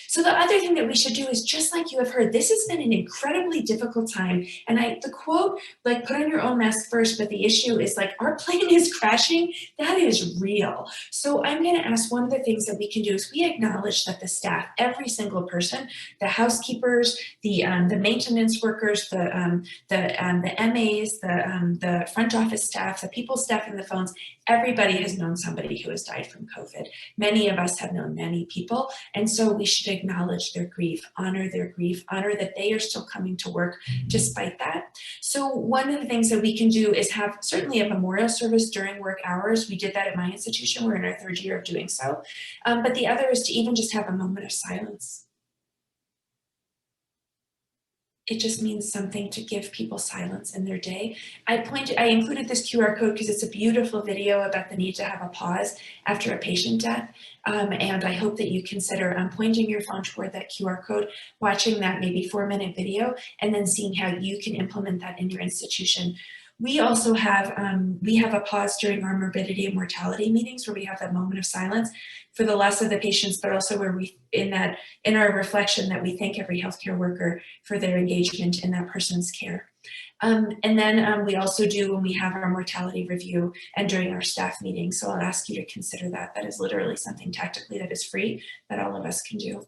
So the other thing that we should do is, just like you have heard, this has been an incredibly difficult time. And the quote, like, put on your own mask first, but the issue is like, our plane is crashing. That is real. So I'm going to ask, one of the things that we can do is we acknowledge that the staff, every single person, the housekeepers, the maintenance workers, the MAs, the front office staff, the people staffing the phones, everybody has known somebody who has died from COVID. Many of us have known many people. And so we should acknowledge their grief, honor that they are still coming to work despite that. So one of the things that we can do is have certainly a memorial service during work hours. We did that at my institution. We're in our 3rd year of doing so. But the other is to even just have a moment of silence. It just means something to give people silence in their day. I included this QR code because it's a beautiful video about the need to have a pause after a patient death. And I hope that you consider pointing your phone toward that QR code, watching that maybe 4-minute video, and then seeing how you can implement that in your institution. We also have a pause during our morbidity and mortality meetings where we have that moment of silence for the loss of the patients, but also where we, in our reflection, that we thank every healthcare worker for their engagement in that person's care. And then we also do when we have our mortality review and during our staff meeting. So I'll ask you to consider that. That is literally something tactically that is free that all of us can do.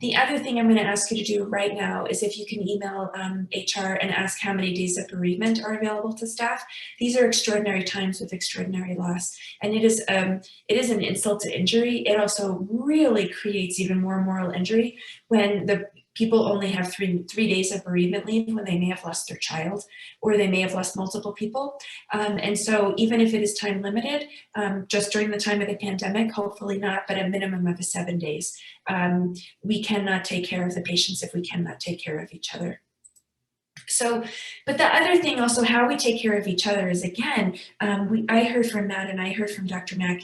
The other thing I'm going to ask you to do right now is if you can email HR and ask how many days of bereavement are available to staff. These are extraordinary times with extraordinary loss. And it is an insult to injury. It also really creates even more moral injury when the people only have three days of bereavement leave when they may have lost their child or they may have lost multiple people. And so even if it is time limited, just during the time of the pandemic, hopefully not, but a minimum of 7 days. We cannot take care of the patients if we cannot take care of each other. So, but the other thing also, how we take care of each other is, again, I heard from Matt and I heard from Dr. Mack,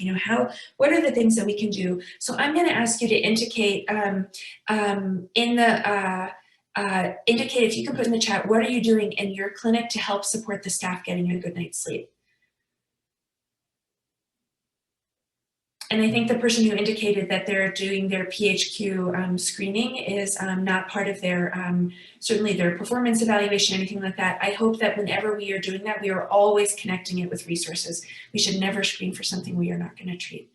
what are the things that we can do? So I'm going to ask you to indicate indicate, if you can put in the chat, what are you doing in your clinic to help support the staff getting a good night's sleep? And I think the person who indicated that they're doing their PHQ screening is not part of their, certainly their performance evaluation, anything like that. I hope that whenever we are doing that, we are always connecting it with resources. We should never screen for something we are not going to treat.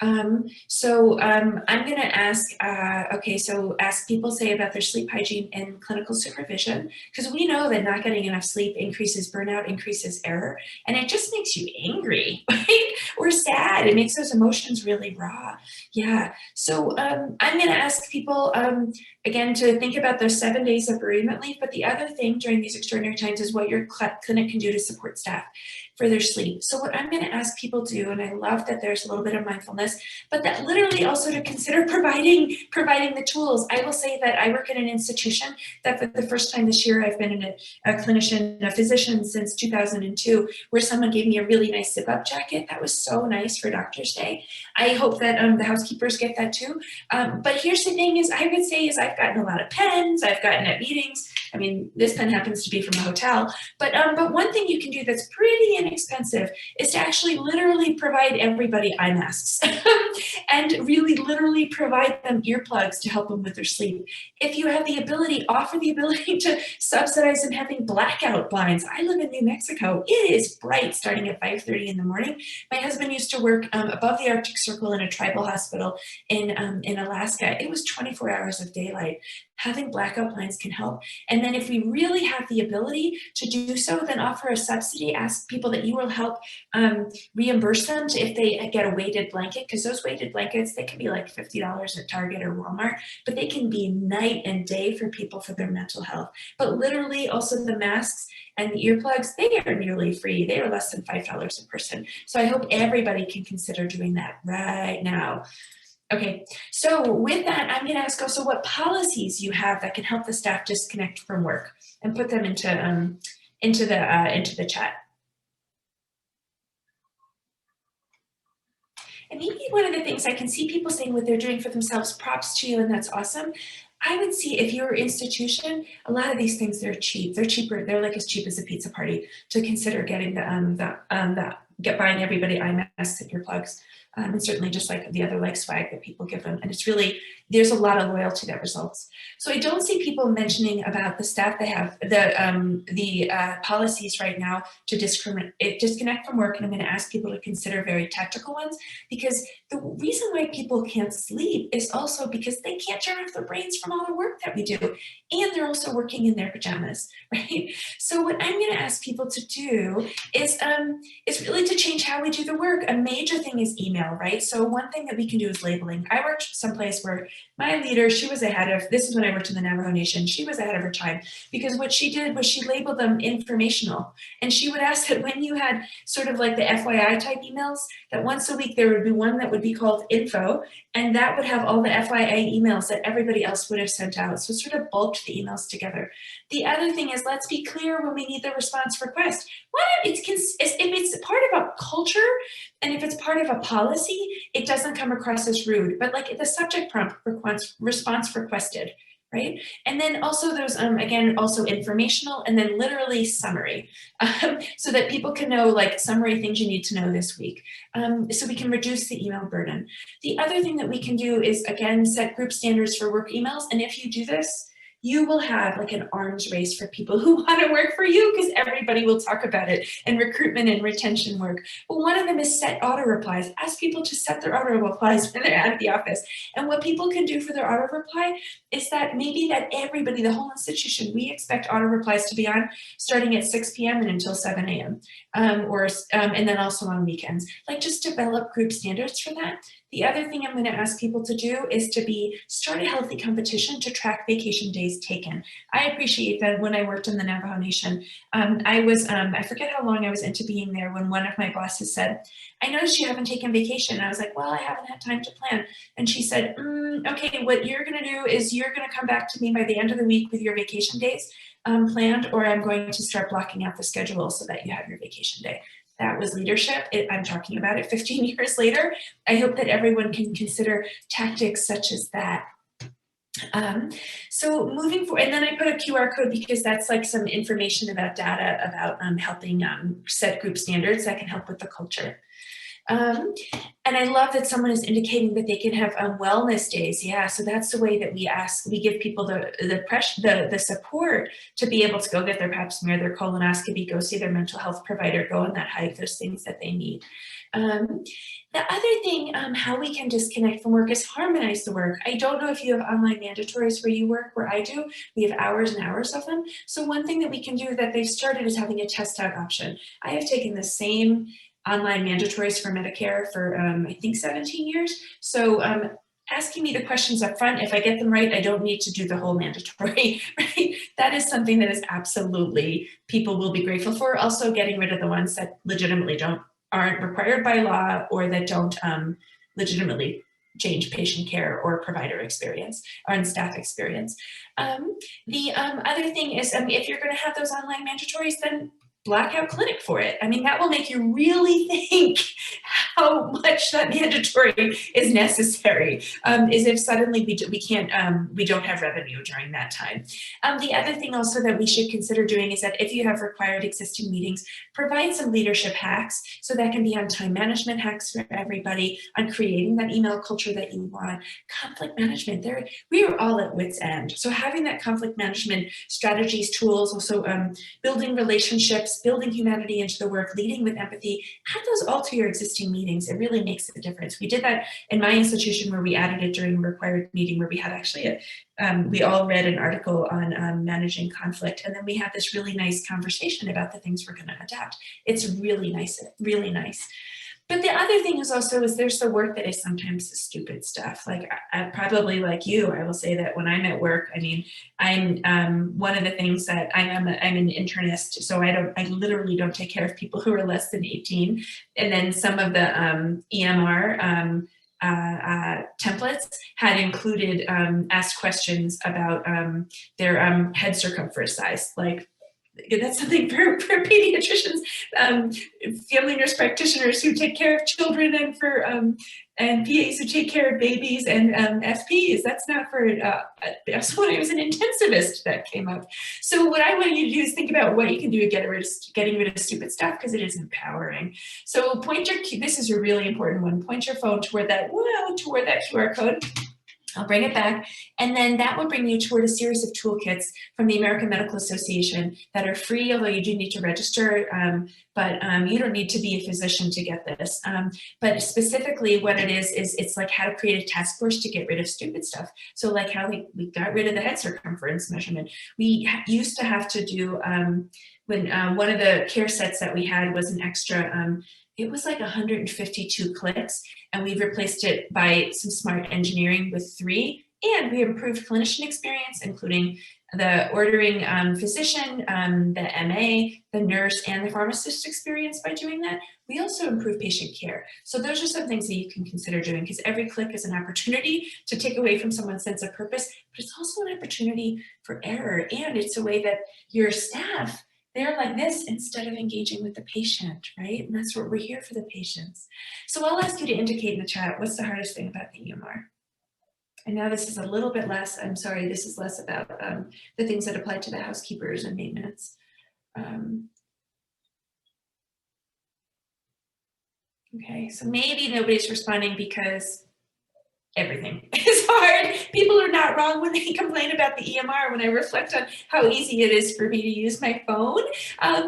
I'm going to ask, ask people say about their sleep hygiene and clinical supervision, because we know that not getting enough sleep increases burnout, increases error, and it just makes you angry, right? Or sad. It makes those emotions really raw. Yeah. So I'm going to ask people, again, to think about those 7 days of bereavement leave. But the other thing during these extraordinary times is what your clinic can do to support staff. for their sleep. So what I'm going to ask people to do, and I love that there's a little bit of mindfulness, but that literally also to consider providing the tools. I will say that I work in an institution that for the first time this year, I've been a clinician, a physician since 2002, where someone gave me a really nice zip-up jacket. That was so nice for Doctor's Day. I hope that the housekeepers get that too. But here's the thing is, I would say is I've gotten a lot of pens, I've gotten at meetings. I mean, this pen happens to be from a hotel, but one thing you can do that's pretty inexpensive is to actually literally provide everybody eye masks and really literally provide them earplugs to help them with their sleep. If you have the ability, offer the ability to subsidize them having blackout blinds. I live in New Mexico. It is bright starting at 5:30 in the morning. My husband used to work above the Arctic Circle in a tribal hospital in Alaska. It was 24 hours of daylight. Having blackout blinds can help. And then if we really have the ability to do so, then offer a subsidy, ask people that you will help reimburse them if they get a weighted blanket, because those weighted blankets, they can be like $50 at Target or Walmart, but they can be night and day for people for their mental health. But literally also the masks and the earplugs, they are nearly free. They are less than $5 a person. So I hope everybody can consider doing that right now. Okay, so with that, I'm going to ask also what policies you have that can help the staff disconnect from work, and put them into the chat. And maybe one of the things I can see people saying what they're doing for themselves, props to you, and that's awesome. I would see if your institution, a lot of these things, they're cheap. They're cheaper. They're like as cheap as a pizza party to consider getting buying everybody eye masks and earplugs. And certainly just like the other like swag that people give them. And it's really, there's a lot of loyalty that results. So I don't see people mentioning about the staff that have the policies right now to disconnect from work. And I'm going to ask people to consider very tactical ones, because the reason why people can't sleep is also because they can't turn off their brains from all the work that we do. And they're also working in their pajamas, right? So what I'm going to ask people to do is really to change how we do the work. A major thing is email, right? So one thing that we can do is labeling. I worked someplace where my leader, she was ahead of, this is when I worked in the Navajo Nation, she was ahead of her time, because what she did was she labeled them informational. And she would ask that when you had sort of like the FYI type emails, that once a week there would be one that would be called info, and that would have all the FYI emails that everybody else would have sent out. So sort of bulked the emails together. The other thing is, let's be clear when we need the response request. If it's part of a culture and if it's part of a policy, it doesn't come across as rude, but like the subject prompt response requested, right? And then also those, again, also informational, and then literally summary, so that people can know like summary things you need to know this week. So we can reduce the email burden. The other thing that we can do is, again, set group standards for work emails. And if you do this, you will have like an arms race for people who want to work for you, because everybody will talk about it, and recruitment and retention work. But one of them is set auto replies. Ask people to set their auto replies when they're out of the office. And what people can do for their auto reply is that maybe that everybody, the whole institution, we expect auto replies to be on starting at 6 p.m. and until 7 a.m. And then also on weekends. Like, just develop group standards for that. The other thing I'm going to ask people to do is to start a healthy competition to track vacation days taken. I appreciate that when I worked in the Navajo Nation, I forget how long I was into being there when one of my bosses said, I noticed you haven't taken vacation. And I was like, well, I haven't had time to plan. And she said, okay, what you're going to do is you're going to come back to me by the end of the week with your vacation days planned, or I'm going to start blocking out the schedule so that you have your vacation day. That was leadership. I'm talking about it 15 years later. I hope that everyone can consider tactics such as that. So moving forward, and then I put a QR code because that's like some information about data about helping set group standards that can help with the culture. And I love that someone is indicating that they can have wellness days. Yeah, so that's the way that we give people the support to be able to go get their pap smear, their colonoscopy, go see their mental health provider, go on that hike, those things that they need. The other thing, how we can disconnect from work is harmonize the work. I don't know if you have online mandatories where you work, where I do. We have hours and hours of them. So one thing that we can do that they've started is having a test out option. I have taken the same online mandatories for Medicare for I think 17 years. So asking me the questions up front, if I get them right, I don't need to do the whole mandatory, right? that is something that is absolutely people will be grateful for. Also getting rid of the ones that legitimately aren't required by law or that don't legitimately change patient care or provider experience or staff experience. The other thing is if you're going to have those online mandatories, then block out clinic for it. I mean, that will make you really think how much that mandatory is necessary, is if suddenly we don't have revenue during that time. The other thing also that we should consider doing is that if you have required existing meetings, provide some leadership hacks. So that can be on time management hacks for everybody, on creating that email culture that you want, conflict management. We are all at wit's end. So having that conflict management strategies, tools, also building relationships, building humanity into the work, leading with empathy, add those all to your existing meetings. It really makes a difference. We did that in my institution where we added it during a required meeting where we had actually we all read an article on managing conflict, and then we had this really nice conversation about the things we're going to adapt. It's really nice, really nice. But the other thing is also there's the work that is sometimes the stupid stuff. Like I probably like you, I will say that when I'm at work, I mean, I'm one of the things that I'm an internist, so I literally don't take care of people who are less than 18. And then some of the EMR templates had included asked questions about their head circumference size, like. That's something for pediatricians, family nurse practitioners who take care of children, and for and PAs who take care of babies, and FPs. That's not for that's when I was an intensivist that came up. So what I want you to do is think about what you can do to getting rid of stupid stuff, because it is empowering. So this is a really important one. Point your phone toward that QR code. I'll bring it back, and then that will bring you toward a series of toolkits from the American Medical Association that are free, although you do need to register, but you don't need to be a physician to get this. But specifically what it is it's like how to create a task force to get rid of stupid stuff. So like how we got rid of the head circumference measurement. We used to have to do, when one of the care sets that we had was an extra, it was like 152 clicks, and we've replaced it by some smart engineering with 3, and we improved clinician experience, including the ordering physician, the MA, the nurse, and the pharmacist experience by doing that. We also improve patient care. So those are some things that you can consider doing, because every click is an opportunity to take away from someone's sense of purpose, but it's also an opportunity for error, and it's a way that your staff, they're like this instead of engaging with the patient, right? And that's what we're here for, the patients. So I'll ask you to indicate in the chat, what's the hardest thing about the EMR? And now this is a little bit less, I'm sorry, this is less about the things that apply to the housekeepers and maintenance. Okay, so maybe nobody's responding because everything is hard. People are not wrong when they complain about the EMR. When I reflect on how easy it is for me to use my phone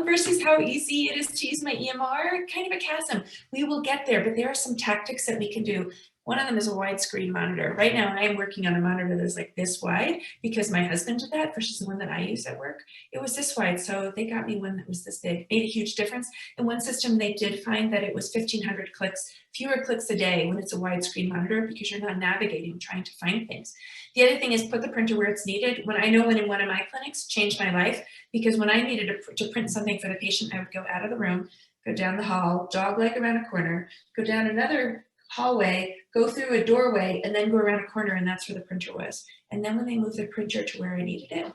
versus how easy it is to use my EMR, kind of a chasm. We will get there, but there are some tactics that we can do. One of them is a widescreen monitor. Right now, I am working on a monitor that is like this wide because my husband did that versus the one that I use at work. It was this wide, so they got me one that was this big. Made a huge difference. In one system, they did find that it was 1,500 clicks, fewer clicks a day when it's a widescreen monitor, because you're not navigating, trying to find things. The other thing is put the printer where it's needed. When in one of my clinics, changed my life, because when I needed to print something for the patient, I would go out of the room, go down the hall, dog leg around a corner, go down another hallway, go through a doorway, and then go around a corner, and that's where the printer was. And then when they moved the printer to where I needed it,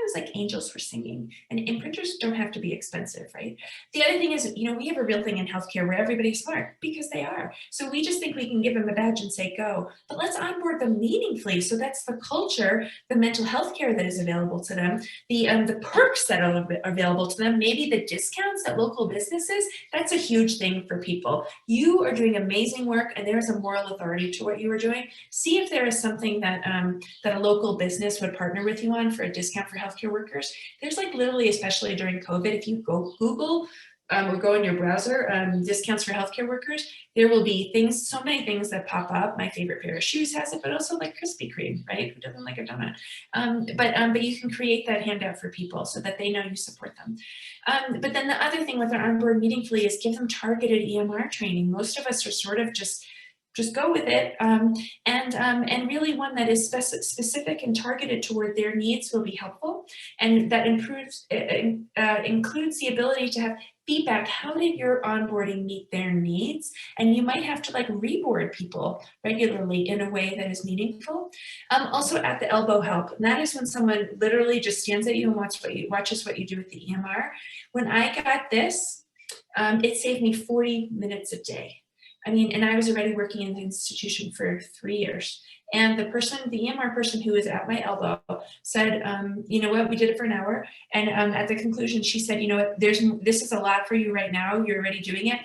it was like angels were singing. And printers don't have to be expensive, right? The other thing is, we have a real thing in healthcare where everybody's smart, because they are. So we just think we can give them a badge and say, go. But let's onboard them meaningfully. So that's the culture, the mental health care that is available to them, the perks that are available to them, maybe the discounts at local businesses. That's a huge thing for people. You are doing amazing work, and there's a moral authority to what you are doing. See if there is something that that a local business would partner with you on for a discount for healthcare workers. There's like literally, especially during COVID, if you go Google or go in your browser, discounts for healthcare workers, there will be things, so many things that pop up. My favorite pair of shoes has it, but also like Krispy Kreme, right? Who doesn't like a donut? But you can create that handout for people so that they know you support them. But then the other thing with our onboard meaningfully is give them targeted EMR training. Most of us are sort of just just go with it, and really one that is specific and targeted toward their needs will be helpful, and that includes the ability to have feedback. How did your onboarding meet their needs? And you might have to like reboard people regularly in a way that is meaningful. Also at the elbow help, and that is when someone literally just stands at you and watches what you do with the EMR. When I got this, it saved me 40 minutes a day. I mean, and I was already working in the institution for 3 years. And the EMR person who was at my elbow said, you know what, we did it for an hour. And at the conclusion, she said, you know what, this is a lot for you right now. You're already doing it.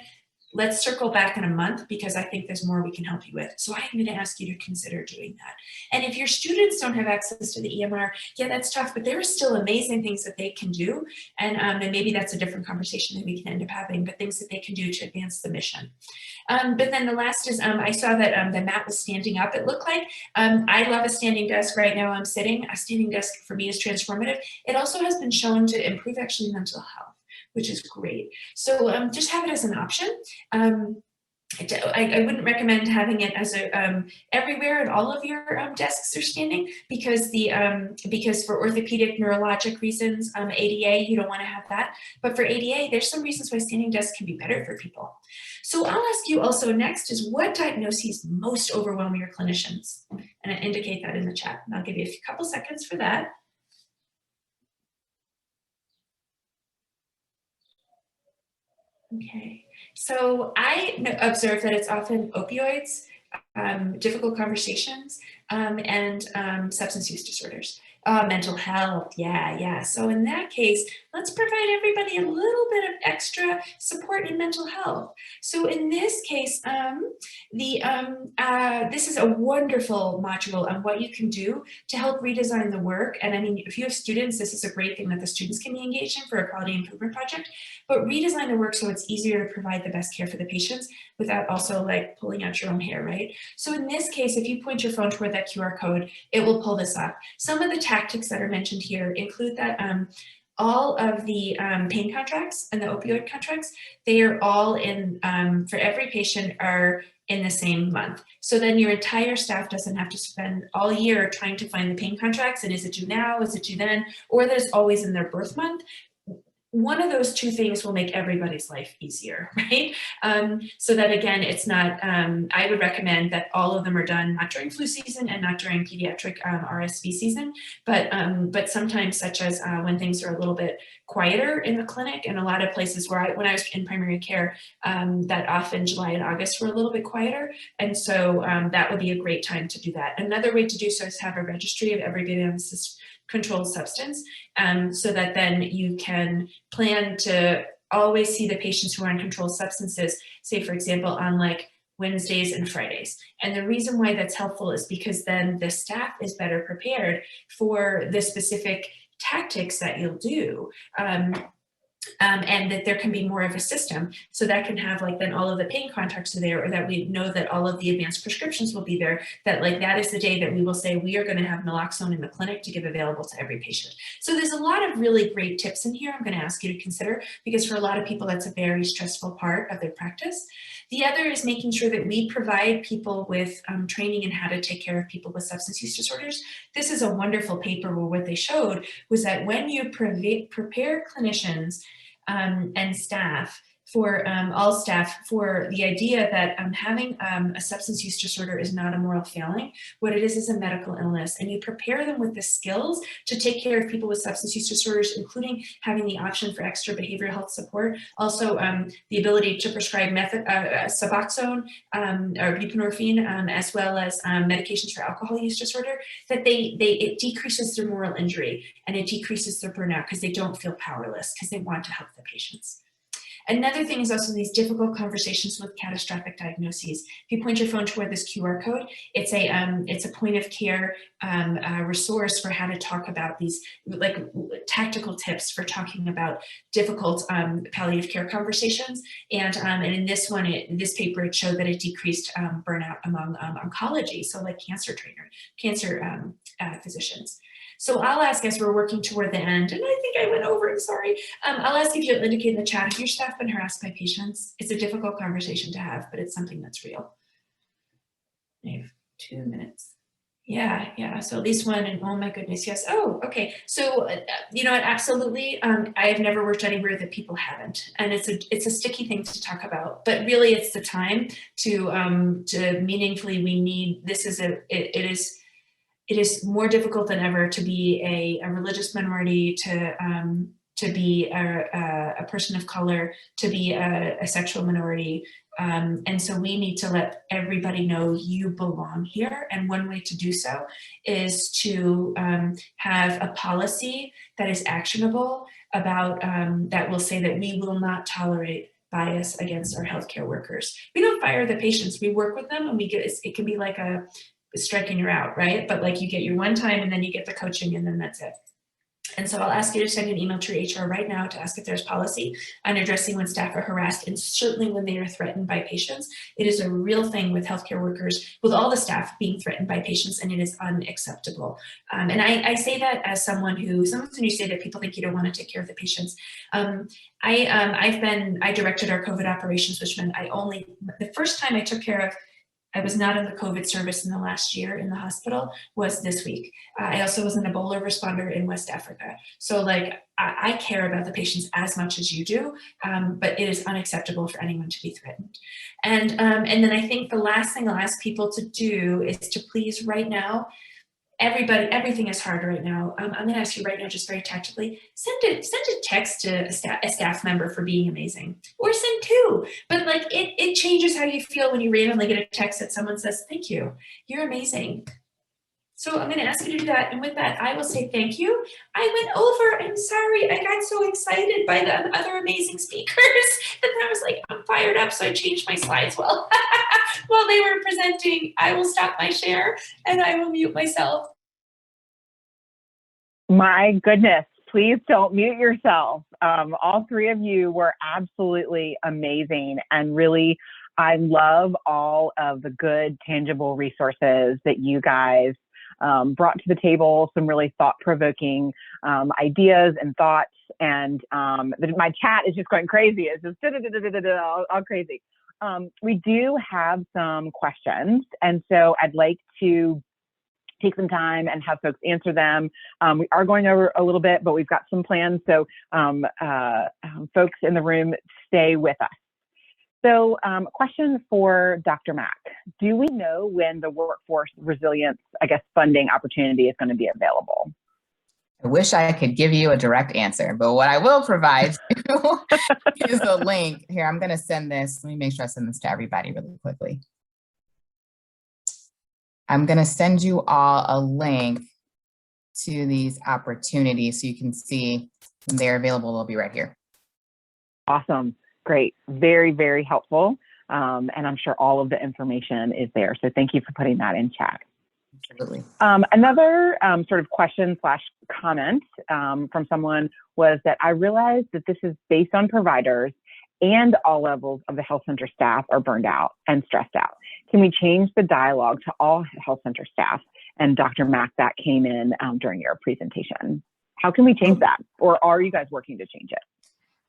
Let's circle back in a month because I think there's more we can help you with. So I'm going to ask you to consider doing that. And if your students don't have access to the EMR, yeah, that's tough, but there are still amazing things that they can do. And maybe that's a different conversation that we can end up having, but things that they can do to advance the mission. But then the last is, I saw that the mat was standing up, it looked like. I love a standing desk. Right now I'm sitting. A standing desk for me is transformative. It also has been shown to improve actually mental health, which is great. So just have it as an option. I wouldn't recommend having it as a everywhere and all of your desks are standing because because for orthopedic neurologic reasons, ADA, you don't want to have that. But for ADA, there's some reasons why standing desks can be better for people. So I'll ask you also next is what diagnoses most overwhelm your clinicians? And I indicate that in the chat. And I'll give you a couple seconds for that. Okay, so I observe that it's often opioids, difficult conversations, and substance use disorders. Mental health, yeah. So in that case, let's provide everybody a little bit of extra support in mental health. So in this case, this is a wonderful module on what you can do to help redesign the work. And I mean, if you have students, this is a great thing that the students can be engaged in for a quality improvement project, but redesign the work so it's easier to provide the best care for the patients without also like pulling out your own hair, right? So in this case, if you point your phone toward that QR code, it will pull this up. Some of the tactics that are mentioned here include that all of the pain contracts and the opioid contracts, they are all in, for every patient are in the same month. So then your entire staff doesn't have to spend all year trying to find the pain contracts and is it due now, is it due then, or that it's always in their birth month. One of those two things will make everybody's life easier, right? So that again, it's not, I would recommend that all of them are done, not during flu season and not during pediatric RSV season, but sometimes such as when things are a little bit quieter in the clinic, and a lot of places where when I was in primary care, that often July and August were a little bit quieter. And so that would be a great time to do that. Another way to do so is have a registry of everybody on the controlled substance, so that then you can plan to always see the patients who are on controlled substances, say for example, on like Wednesdays and Fridays. And the reason why that's helpful is because then the staff is better prepared for the specific tactics that you'll do. And that there can be more of a system. So that can have like then all of the pain contacts are there, or that we know that all of the advanced prescriptions will be there, that like that is the day that we will say we are going to have naloxone in the clinic to give available to every patient. So there's a lot of really great tips in here I'm going to ask you to consider, because for a lot of people that's a very stressful part of their practice. The other is making sure that we provide people with training in how to take care of people with substance use disorders. This is a wonderful paper where what they showed was that when you prepare clinicians and staff for all staff for the idea that having a substance use disorder is not a moral failing. What it is a medical illness, and you prepare them with the skills to take care of people with substance use disorders, including having the option for extra behavioral health support, also the ability to prescribe Suboxone or buprenorphine, as well as medications for alcohol use disorder, that it decreases their moral injury and it decreases their burnout because they don't feel powerless, because they want to help the patients. Another thing is also these difficult conversations with catastrophic diagnoses. If you point your phone toward this QR code, it's a point of care resource for how to talk about these like tactical tips for talking about difficult palliative care conversations. And in this one, this paper, it showed that it decreased burnout among oncology, so like cancer physicians. So I'll ask, as we're working toward the end, and I think I went over, I'm sorry. I'll ask if you'll indicate in the chat, have your staff been harassed by patients? It's a difficult conversation to have, but it's something that's real. I have 2 minutes. Yeah. So at least one, and oh my goodness, yes. Oh, okay. So you know what? Absolutely. I have never worked anywhere that people haven't, and it's a sticky thing to talk about. But really, it's the time to meaningfully. We need. It is more difficult than ever to be a religious minority, to be a person of color, to be a sexual minority. And so we need to let everybody know you belong here. And one way to do so is to have a policy that is actionable about, that will say that we will not tolerate bias against our healthcare workers. We don't fire the patients, we work with them, and it can be like a strike and you're out, right? But like you get your one time and then you get the coaching and then that's it. And so I'll ask you to send an email to your HR right now to ask if there's policy on addressing when staff are harassed, and certainly when they are threatened by patients. It is a real thing with healthcare workers, with all the staff being threatened by patients, and it is unacceptable. And I say that as someone who, sometimes when you say that people think you don't want to take care of the patients. I directed our COVID operations, which meant the first time I took care of, I was not in the COVID service in the last year in the hospital, was this week. I also was an Ebola responder in West Africa. So like, I care about the patients as much as you do, but it is unacceptable for anyone to be threatened. And then I think the last thing I'll ask people to do is to please right now, everything is hard right now. I'm going to ask you right now, just very tactfully, send a text to a staff member for being amazing, or send two. But like it changes how you feel when you randomly get a text that someone says, "Thank you, you're amazing." So I'm going to ask you to do that. And with that, I will say thank you. I went over. I'm sorry. I got so excited by the other amazing speakers that I was like, I'm fired up. So I changed my slides while they were presenting. I will stop my share and I will mute myself. My goodness, please don't mute yourself. All three of you were absolutely amazing, and really, I love all of the good, tangible resources that you guys brought to the table, some really thought-provoking ideas and thoughts, and my chat is just going crazy. It's just all crazy. We do have some questions, and so I'd like to take some time and have folks answer them. We are going over a little bit, but we've got some plans, so folks in the room, stay with us. So question for Dr. Mack. Do we know when the workforce resilience, funding opportunity is going to be available? I wish I could give you a direct answer, but what I will provide you is a link. Here, I'm going to send this. Let me make sure I send this to everybody really quickly. I'm going to send you all a link to these opportunities so you can see when they're available. They'll be right here. Awesome. Great. Very, very helpful. And I'm sure all of the information is there. So thank you for putting that in chat. Absolutely. Another sort of question / comment from someone was that I realized that this is based on providers and all levels of the health center staff are burned out and stressed out. Can we change the dialogue to all health center staff? And Dr. Mack, that came in during your presentation. How can we change that? Or are you guys working to change it?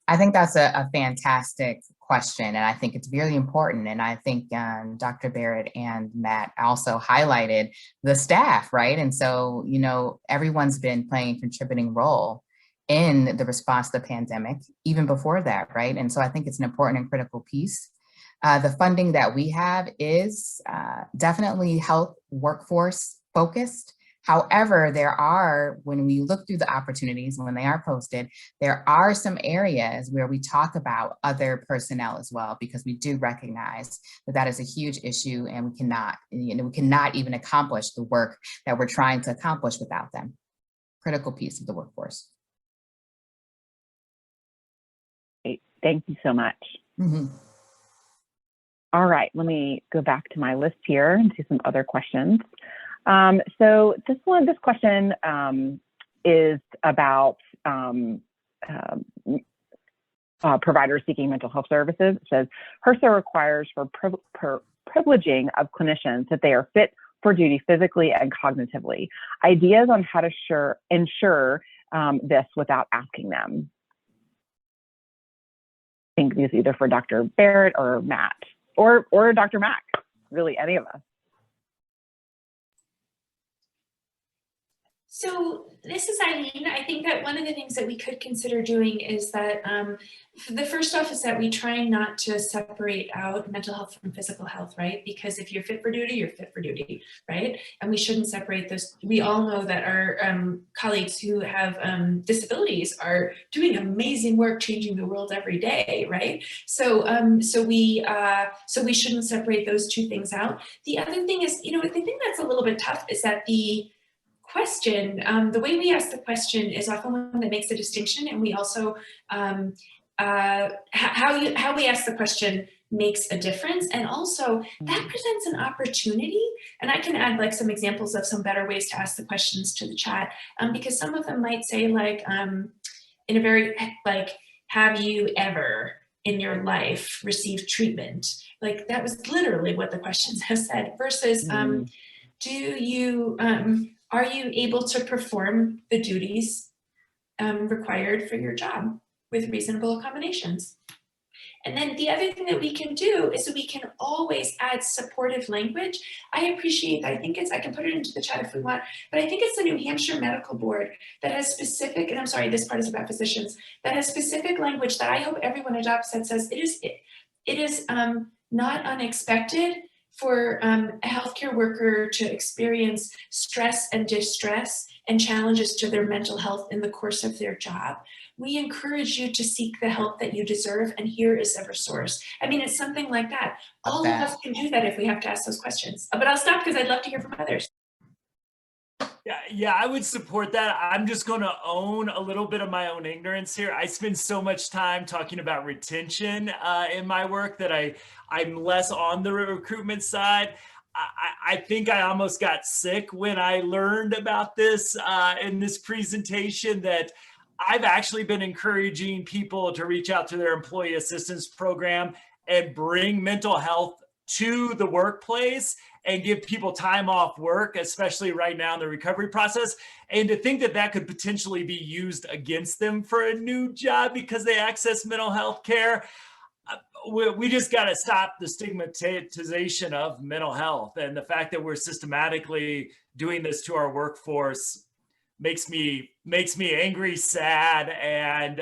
I think that's a fantastic question, and I think it's really important. And I think Dr. Barrett and Matt also highlighted the staff, right? And so, you know, everyone's been playing a contributing role in the response to the pandemic, even before that, right? And so I think it's an important and critical piece. The funding that we have is definitely health workforce focused. However, there are, when we look through the opportunities, when they are posted, there are some areas where we talk about other personnel as well, because we do recognize that that is a huge issue, and we cannot even accomplish the work that we're trying to accomplish without them. Critical piece of the workforce. Great. Thank you so much. Mm-hmm. All right, let me go back to my list here and see some other questions. So this question is about providers seeking mental health services. It says, HRSA requires for privileging of clinicians that they are fit for duty physically and cognitively. Ideas on how to ensure this without asking them. I think this is either for Dr. Barrett or Matt, or Dr. Mack, really any of us. So this is Eileen. I think that one of the things that we could consider doing is that the first off is that we try not to separate out mental health from physical health, right? Because if you're fit for duty, you're fit for duty, right? And we shouldn't separate this. We all know that our colleagues who have disabilities are doing amazing work changing the world every day, right? So we shouldn't separate those two things out. The other thing is, the thing that's a little bit tough is that the question, the way we ask the question is often one that makes a distinction, and we also how we ask the question makes a difference, and also that presents an opportunity. And I can add like some examples of some better ways to ask the questions to the chat, because some of them might say like in a very like, have you ever in your life received treatment? Like that was literally what the questions have said, versus do you are you able to perform the duties required for your job with reasonable accommodations? And then the other thing that we can do is that we can always add supportive language. I appreciate, I can put it into the chat if we want, but I think it's the New Hampshire Medical Board that has specific, and I'm sorry, this part is about physicians, that has specific language that I hope everyone adopts that says it is not unexpected for a healthcare worker to experience stress and distress and challenges to their mental health in the course of their job. We encourage you to seek the help that you deserve, and here is a resource. I mean, it's something like that. All of us can do that if we have to ask those questions. But I'll stop because I'd love to hear from others. Yeah, I would support that. I'm just going to own a little bit of my own ignorance here. I spend so much time talking about retention in my work that I'm less on the recruitment side. I think I almost got sick when I learned about this in this presentation, that I've actually been encouraging people to reach out to their employee assistance program and bring mental health to the workplace and give people time off work, especially right now in the recovery process. And to think that that could potentially be used against them for a new job because they access mental health care. We just got to stop the stigmatization of mental health. And the fact that we're systematically doing this to our workforce makes me angry, sad, and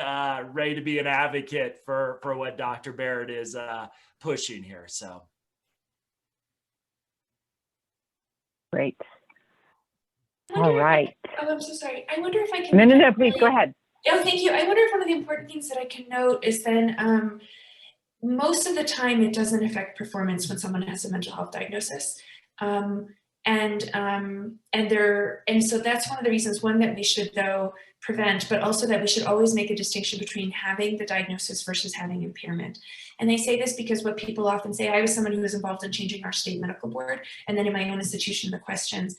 ready to be an advocate for what Dr. Barrett is pushing here. So. Great. All right. I'm so sorry. I wonder if I can. No, please go ahead. Oh, thank you. I wonder if one of the important things that I can note is then most of the time it doesn't affect performance when someone has a mental health diagnosis. And so that's one of the reasons, one, that we should though prevent, but also that we should always make a distinction between having the diagnosis versus having impairment. And I say this because what people often say, I was someone who was involved in changing our state medical board, and then in my own institution, the questions,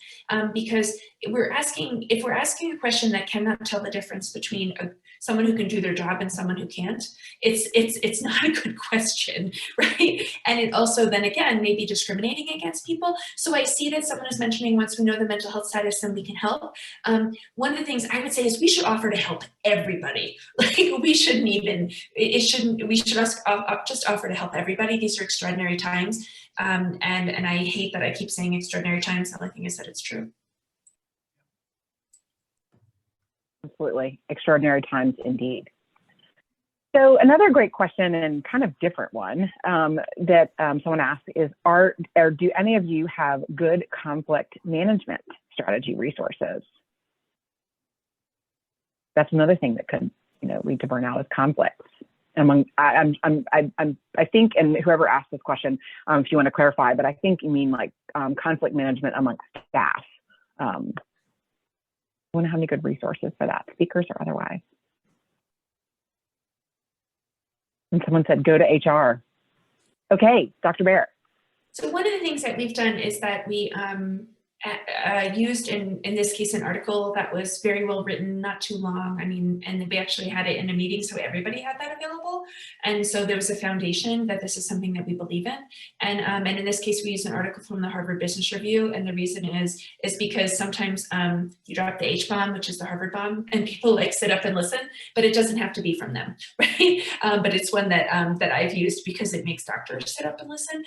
because if we're asking a question that cannot tell the difference between someone who can do their job and someone who can't, it's not a good question, right? And it also then again may be discriminating against people. So I see that someone is mentioning, once we know the mental health status, then we can help. One of the things I would say is we should offer to help everybody. Like we shouldn't even, we should just offer to help everybody. These are extraordinary times. And I hate that I keep saying extraordinary times. The only thing is that it's true. Absolutely. Extraordinary times indeed. So another great question, and kind of different one, that someone asked is, do any of you have good conflict management strategy resources? That's another thing that could, lead to burnout, is conflicts. I think, and whoever asked this question, if you want to clarify, but I think you mean like conflict management amongst staff. I want to have any good resources for that, speakers or otherwise. And someone said, go to HR. Okay, Dr. Barrett. So one of the things that we've done is that we used in this case an article that was very well written, not too long. I mean, and we actually had it in a meeting, so everybody had that available. And so there was a foundation that this is something that we believe in. And in this case, we used an article from the Harvard Business Review. And the reason is because sometimes you drop the H-bomb, which is the Harvard bomb, and people like sit up and listen, but it doesn't have to be from them, right? But it's one that I've used because it makes doctors sit up and listen.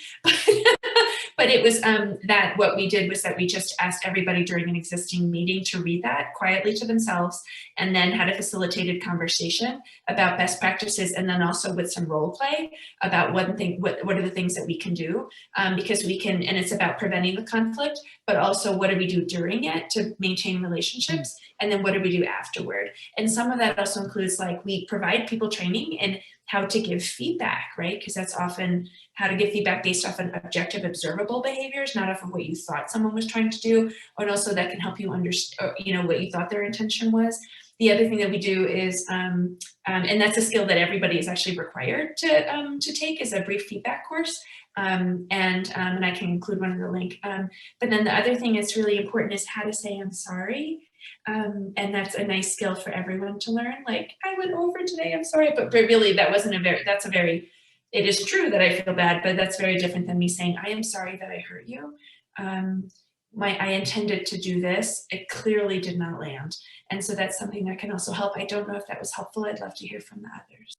But it was that what we did was that we just asked everybody during an existing meeting to read that quietly to themselves, and then had a facilitated conversation about best practices, and then also with some role play about what are the things that we can do, because we can, and it's about preventing the conflict, but also what do we do during it to maintain relationships, and then what do we do afterward. And some of that also includes, like, we provide people training in how to give feedback, right? Because that's often how to give feedback based off on objective observable behaviors, not off of what you thought someone was trying to do, and also that can help you understand, what you thought their intention was. The other thing that we do is, and that's a skill that everybody is actually required to take, is a brief feedback course. And I can include one in the link. But then the other thing that's really important is how to say I'm sorry. And that's a nice skill for everyone to learn. Like, I went over today, I'm sorry, but really that wasn't it is true that I feel bad, but that's very different than me saying, I am sorry that I hurt you. I intended to do this. It clearly did not land. And so that's something that can also help. I don't know if that was helpful. I'd love to hear from the others.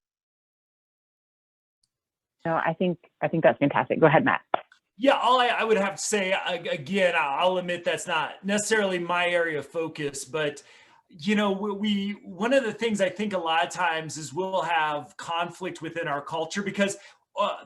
No, I think that's fantastic. Go ahead, Matt. Yeah, all I would have to say, again, I'll admit that's not necessarily my area of focus, but one of the things I think a lot of times is we'll have conflict within our culture, because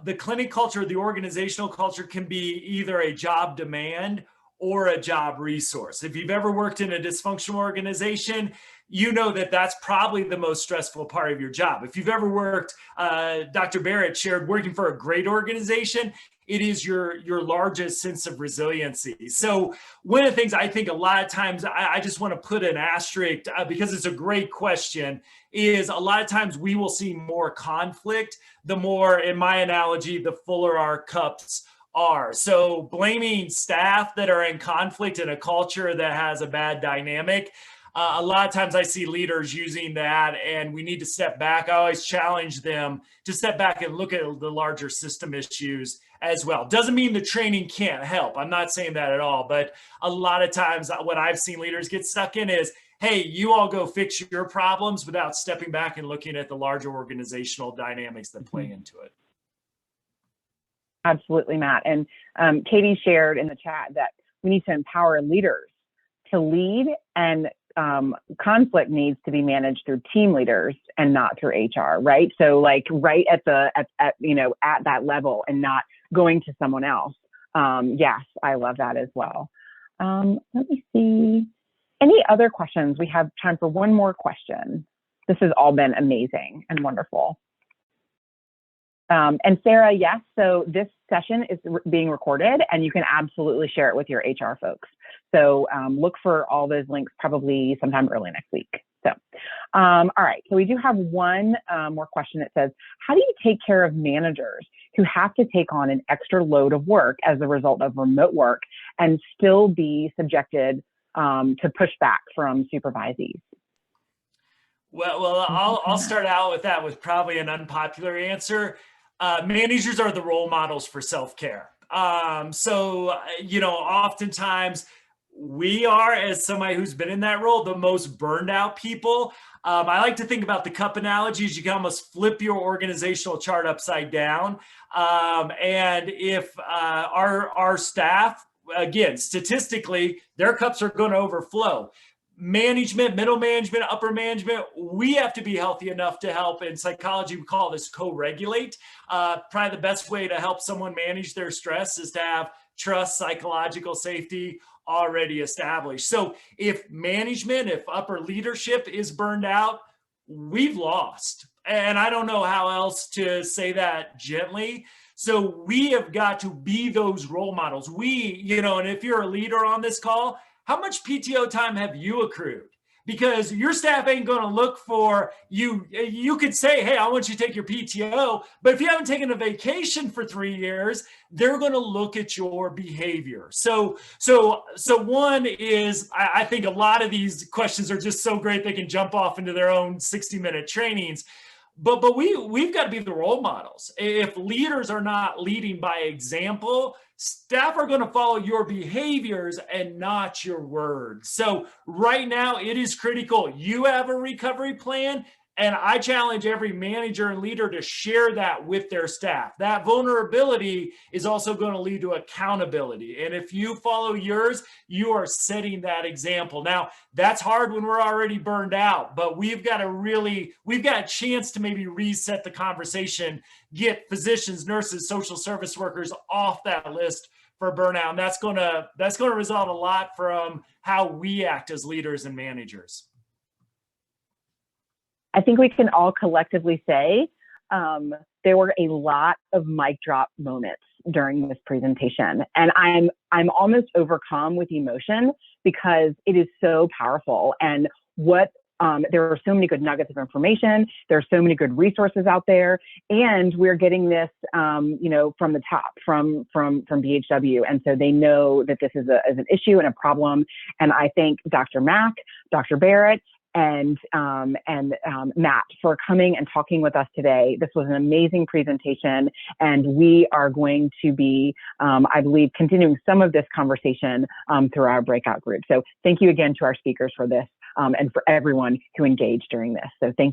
the clinic culture, the organizational culture, can be either a job demand or a job resource. If you've ever worked in a dysfunctional organization, you know that that's probably the most stressful part of your job. If you've ever worked, Dr. Barrett shared, working for a great organization, it is your largest sense of resiliency. So one of the things I think a lot of times, I just want to put an asterisk, because it's a great question, is a lot of times we will see more conflict, the more, in my analogy, the fuller our cups are. So blaming staff that are in conflict in a culture that has a bad dynamic, a lot of times I see leaders using that, and we need to step back. I always challenge them to step back and look at the larger system issues as well. Doesn't mean the training can't help. I'm not saying that at all. But a lot of times what I've seen leaders get stuck in is, hey, you all go fix your problems, without stepping back and looking at the larger organizational dynamics that play into it. Absolutely, Matt. And Katie shared in the chat that we need to empower leaders to lead, and conflict needs to be managed through team leaders and not through HR, right? So like right at that level, and not going to someone else. Yes, I love that as well. Let me see. Any other questions? We have time for one more question. This has all been amazing and wonderful. And Sarah, yes, so this session is being recorded, and you can absolutely share it with your HR folks. So look for all those links probably sometime early next week. So, all right, so we do have one more question that says, how do you take care of managers who have to take on an extra load of work as a result of remote work and still be subjected to pushback from supervisees? Well, I'll start out with that with probably an unpopular answer. Managers are the role models for self-care. So, oftentimes we are, as somebody who's been in that role, the most burned out people. I like to think about the cup analogies. You can almost flip your organizational chart upside down. And if our staff, again, statistically, their cups are going to overflow. Management, middle management, upper management, we have to be healthy enough to help. In psychology, we call this co-regulate. Probably the best way to help someone manage their stress is to have trust, psychological safety already established. So if management, if upper leadership is burned out, we've lost. And I don't know how else to say that gently. So we have got to be those role models. And if you're a leader on this call, how much PTO time have you accrued? Because your staff ain't going to look for you. You could say, hey, I want you to take your PTO. But if you haven't taken a vacation for 3 years, they're going to look at your behavior. So one is, I think a lot of these questions are just so great they can jump off into their own 60-minute trainings. But we've got to be the role models. If leaders are not leading by example, staff are going to follow your behaviors and not your words. So right now it is critical. You have a recovery plan. And I challenge every manager and leader to share that with their staff. That vulnerability is also going to lead to accountability. And if you follow yours, you are setting that example. Now, that's hard when we're already burned out, but we've got a chance to maybe reset the conversation, get physicians, nurses, social service workers off that list for burnout. And that's going to result a lot from how we act as leaders and managers. I think we can all collectively say there were a lot of mic drop moments during this presentation, and I'm almost overcome with emotion because it is so powerful. And there are so many good nuggets of information. There are so many good resources out there, and we're getting this, from the top, from BHW, and so they know that this is an issue and a problem. And I thank Dr. Mack, Dr. Barrett, and Matt for coming and talking with us today. This was an amazing presentation, and we are going to be, I believe, continuing some of this conversation through our breakout group. So thank you again to our speakers for this and for everyone who engaged during this. So thank you.